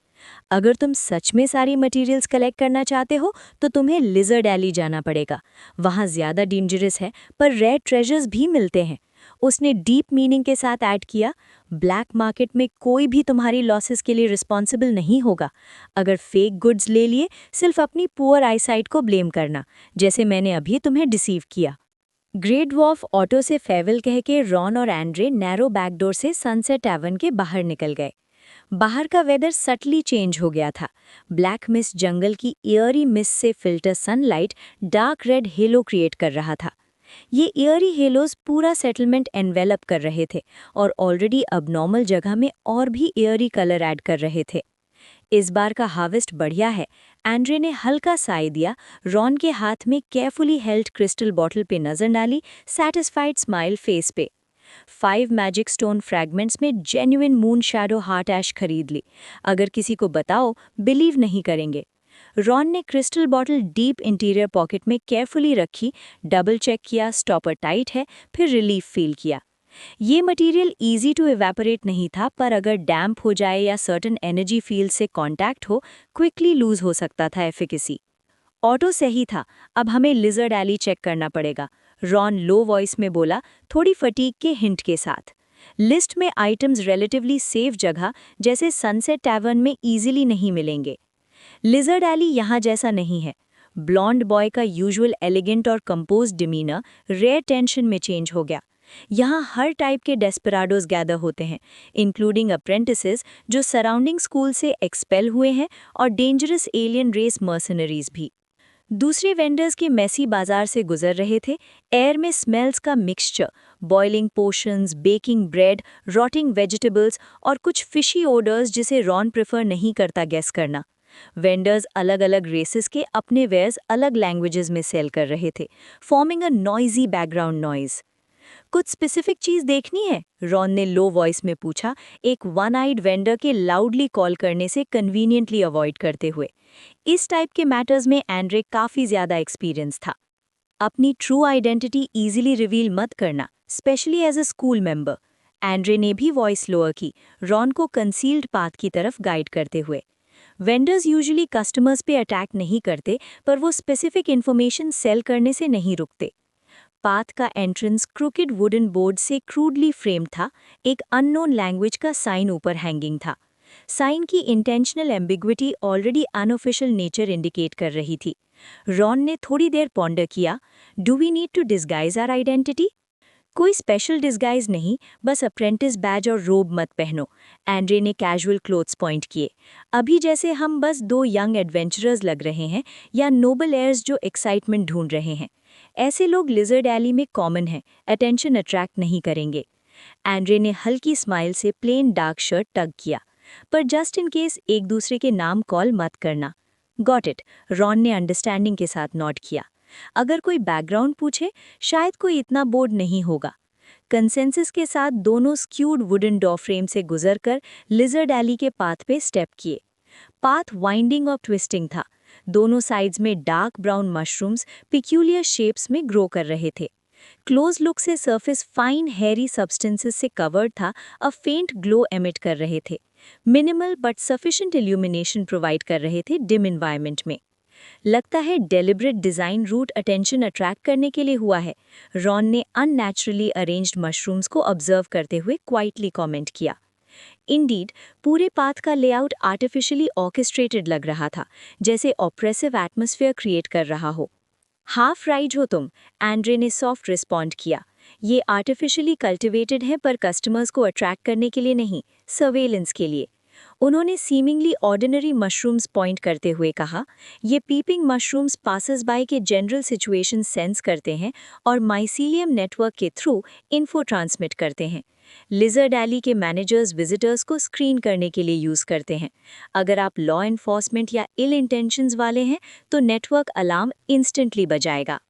अगर तुम सच में सारी मटेरियल्स कलेक्ट करना चाहते हो तो तुम्हें लिजर्ड एली जाना पड़ेगा। वहाँ ज़्यादा डेंजरस है पर रेयर ट्रेजर्स भी मिलते हैं। उसने डीप मीनिंग के साथ ऐड किया, ब्लैक मार्केट में कोई भी तुम्हारी लॉसेस के लिए रिस्पॉन्सिबल नहीं होगा। अगर फेक गुड्स ले लिए, सिर्फ अपनी पुअर आईसाइट को ब्लेम करना, जैसे मैंने अभी तुम्हें डिसीव किया। ग्रे ड्वार्फ ऑटो से फेयरवेल कह के रॉन और एंड्रे नैरो बैकडोर से सनसेट टैवर्न के बाहर निकल गए। बाहर का वेदर सटली चेंज हो गया था। ब्लैक मिस्ट जंगल की एयरी मिस्ट से filter sunlight dark red hello create कर रहा था। ये एयरी हेलोज पूरा सेटलमेंट एनवेलप कर रहे थे और ऑलरेडी अबनॉर्मल जगह में और भी एयरी कलर ऐड कर रहे थे। इस बार का हार्वेस्ट बढ़िया है, एंड्रे ने हल्का साय दिया, रॉन के हाथ में केयरफुली हेल्ड क्रिस्टल बॉटल पे नजर डाली, सैटिस्फाइड स्माइल फेस पे। 5 मैजिक स्टोन फ्रैगमेंट्स में जेन्युइन मून शैडो हार्ट ऐश खरीद ली। अगर किसी को बताओ, बिलीव नहीं करेंगे। रॉन ने crystal bottle deep interior pocket में केयरफुली रखी, डबल चेक किया स्टॉपर टाइट है, फिर रिलीफ फील किया। ये मटेरियल इजी टू इवेपोरेट नहीं था, पर अगर डैम्प हो जाए या सर्टन एनर्जी फील्ड से कांटेक्ट हो, क्विकली लूज हो सकता था एफिकेसी। ऑटो सही था, अब हमें लिजर्ड एली चेक करना पड़ेगा, रॉन लो वॉइस में बोला, थोड़ी फटीक के हिंट के साथ। लिस्ट में आइटम्स रिलेटिवली सेफ जगह जैसे सनसेट टैवर्न में इजीली नहीं मिलेंगे। लिजर्ड एली यहाँ जैसा नहीं है। ब्लॉन्ड बॉय का यूजुअल एलिगेंट और कंपोज्ड डिमीनर रेयर टेंशन में चेंज हो गया। यहाँ हर टाइप के डेस्पराडोज गैदर होते हैं, इंक्लूडिंग अप्रेंटिसेस जो सराउंडिंग स्कूल से एक्सपेल हुए हैं और डेंजरस एलियन रेस मर्सनरीज भी। दूसरे वेंडर्स के मेसी बाजार से गुजर रहे थे, एयर में स्मेल्स का mixture, boiling potions, baking bread, rotting vegetables और कुछ फिशी ओडर्स जिसे रॉन प्रेफर नहीं करता गेस करना। वेंडर्स अलग अलग रेसेस के अपने वेयर्स अलग लैंग्वेजेस में सेल कर रहे थे, forming a noisy background noise. कुछ स्पेसिफिक चीज देखनी है? रॉन ने लो वॉइस में पूछा, एक वन आइड वेंडर के लाउडली कॉल करने से कन्वीनियंटली अवॉइड करते हुए। इस टाइप के मैटर्स में एंड्रे काफी ज्यादा एक्सपीरियंस था। अपनी ट्रू आइडेंटिटी इजीली रिवील मत करना, specially as a school member. Andre ने भी वॉइस लोअर की, रॉन को कंसील्ड पाथ की तरफ गाइड करते हुए। वेंडर्स यूजुअली कस्टमर्स पे अटैक नहीं करते, पर वो स्पेसिफिक इन्फॉर्मेशन सेल करने से नहीं रुकते। पाथ का एंट्रेंस क्रूकेड वुडन बोर्ड से क्रूडली फ्रेम था, एक अननोन लैंग्वेज का साइन ऊपर हैंगिंग था। साइन की intentional ambiguity already unofficial nature indicate कर रही थी। रॉन ने थोड़ी देर पॉन्डर किया, do we need to disguise our identity? कोई स्पेशल डिस्गाइज नहीं, बस अप्रेंटिस बैज और रोब मत पहनो। एंड्रे ने कैजुअल क्लोथ्स पॉइंट किए। अभी जैसे हम बस दो यंग एडवेंचरर्स लग रहे हैं या नोबल एयर्स जो एक्साइटमेंट ढूंढ रहे हैं। ऐसे लोग लिजर्ड एली में कॉमन हैं, अटेंशन अट्रैक्ट नहीं करेंगे। एंड्रे ने हल्की स्माइल से प्लेन डार्क शर्ट टग किया, पर जस्ट इन केस एक दूसरे के नाम कॉल मत करना। गॉट इट, रॉन ने अंडरस्टैंडिंग के साथ नोट किया। अगर कोई बैकग्राउंड पूछे, शायद कोई इतना बोर्ड नहीं होगा। कंसेंसस के साथ दोनों स्क्यूड वुडन डॉ फ्रेम से गुजरकर लिजर्ड एली के पाथ पे स्टेप किए। पाथ वाइंडिंग और ट्विस्टिंग था। दोनों साइड्स में dark brown mushrooms peculiar shapes में ग्रो कर रहे थे। क्लोज लुक से सरफेस फाइन हेयरी सब्सटेंसेस से कवर्ड था, अ फेंट ग्लो एमिट कर रहे थे। Minimal but sufficient illumination provide कर रहे थे डिम एनवायरनमेंट में। लगता है deliberate design route attention attract करने के लिए हुआ है, रॉन ने अननेचुरली अरेंज्ड मशरूम्स को ऑब्जर्व करते हुए क्वाइटली कमेंट किया। इंडीड, पूरे पाथ का लेआउट आर्टिफिशियली ऑर्केस्ट्रेटेड लग रहा था, जैसे ऑप्रेसिव एटमॉस्फेयर क्रिएट कर रहा हो। हाफ राइट हो तुम, एंड्रे ने सॉफ्ट रिस्पॉन्ड किया। ये आर्टिफिशियली कल्टिवेटेड है, पर कस्टमर्स को अट्रैक्ट करने के लिए नहीं, सर्वेलेंस के लिए। उन्होंने सीमिंगली ऑर्डिनरी मशरूम्स पॉइंट करते हुए कहा, ये पीपिंग मशरूम्स पासर्स बाय के जनरल सिचुएशन सेंस करते हैं और माइसीलियम नेटवर्क के थ्रू इन्फो ट्रांसमिट करते हैं। लिजर्ड एली के मैनेजर्स विजिटर्स को स्क्रीन करने के लिए यूज़ करते हैं। अगर आप लॉ एनफोर्समेंट या इल इंटेंशंस वाले हैं, तो नेटवर्क अलार्म इंस्टेंटली बजाएगा।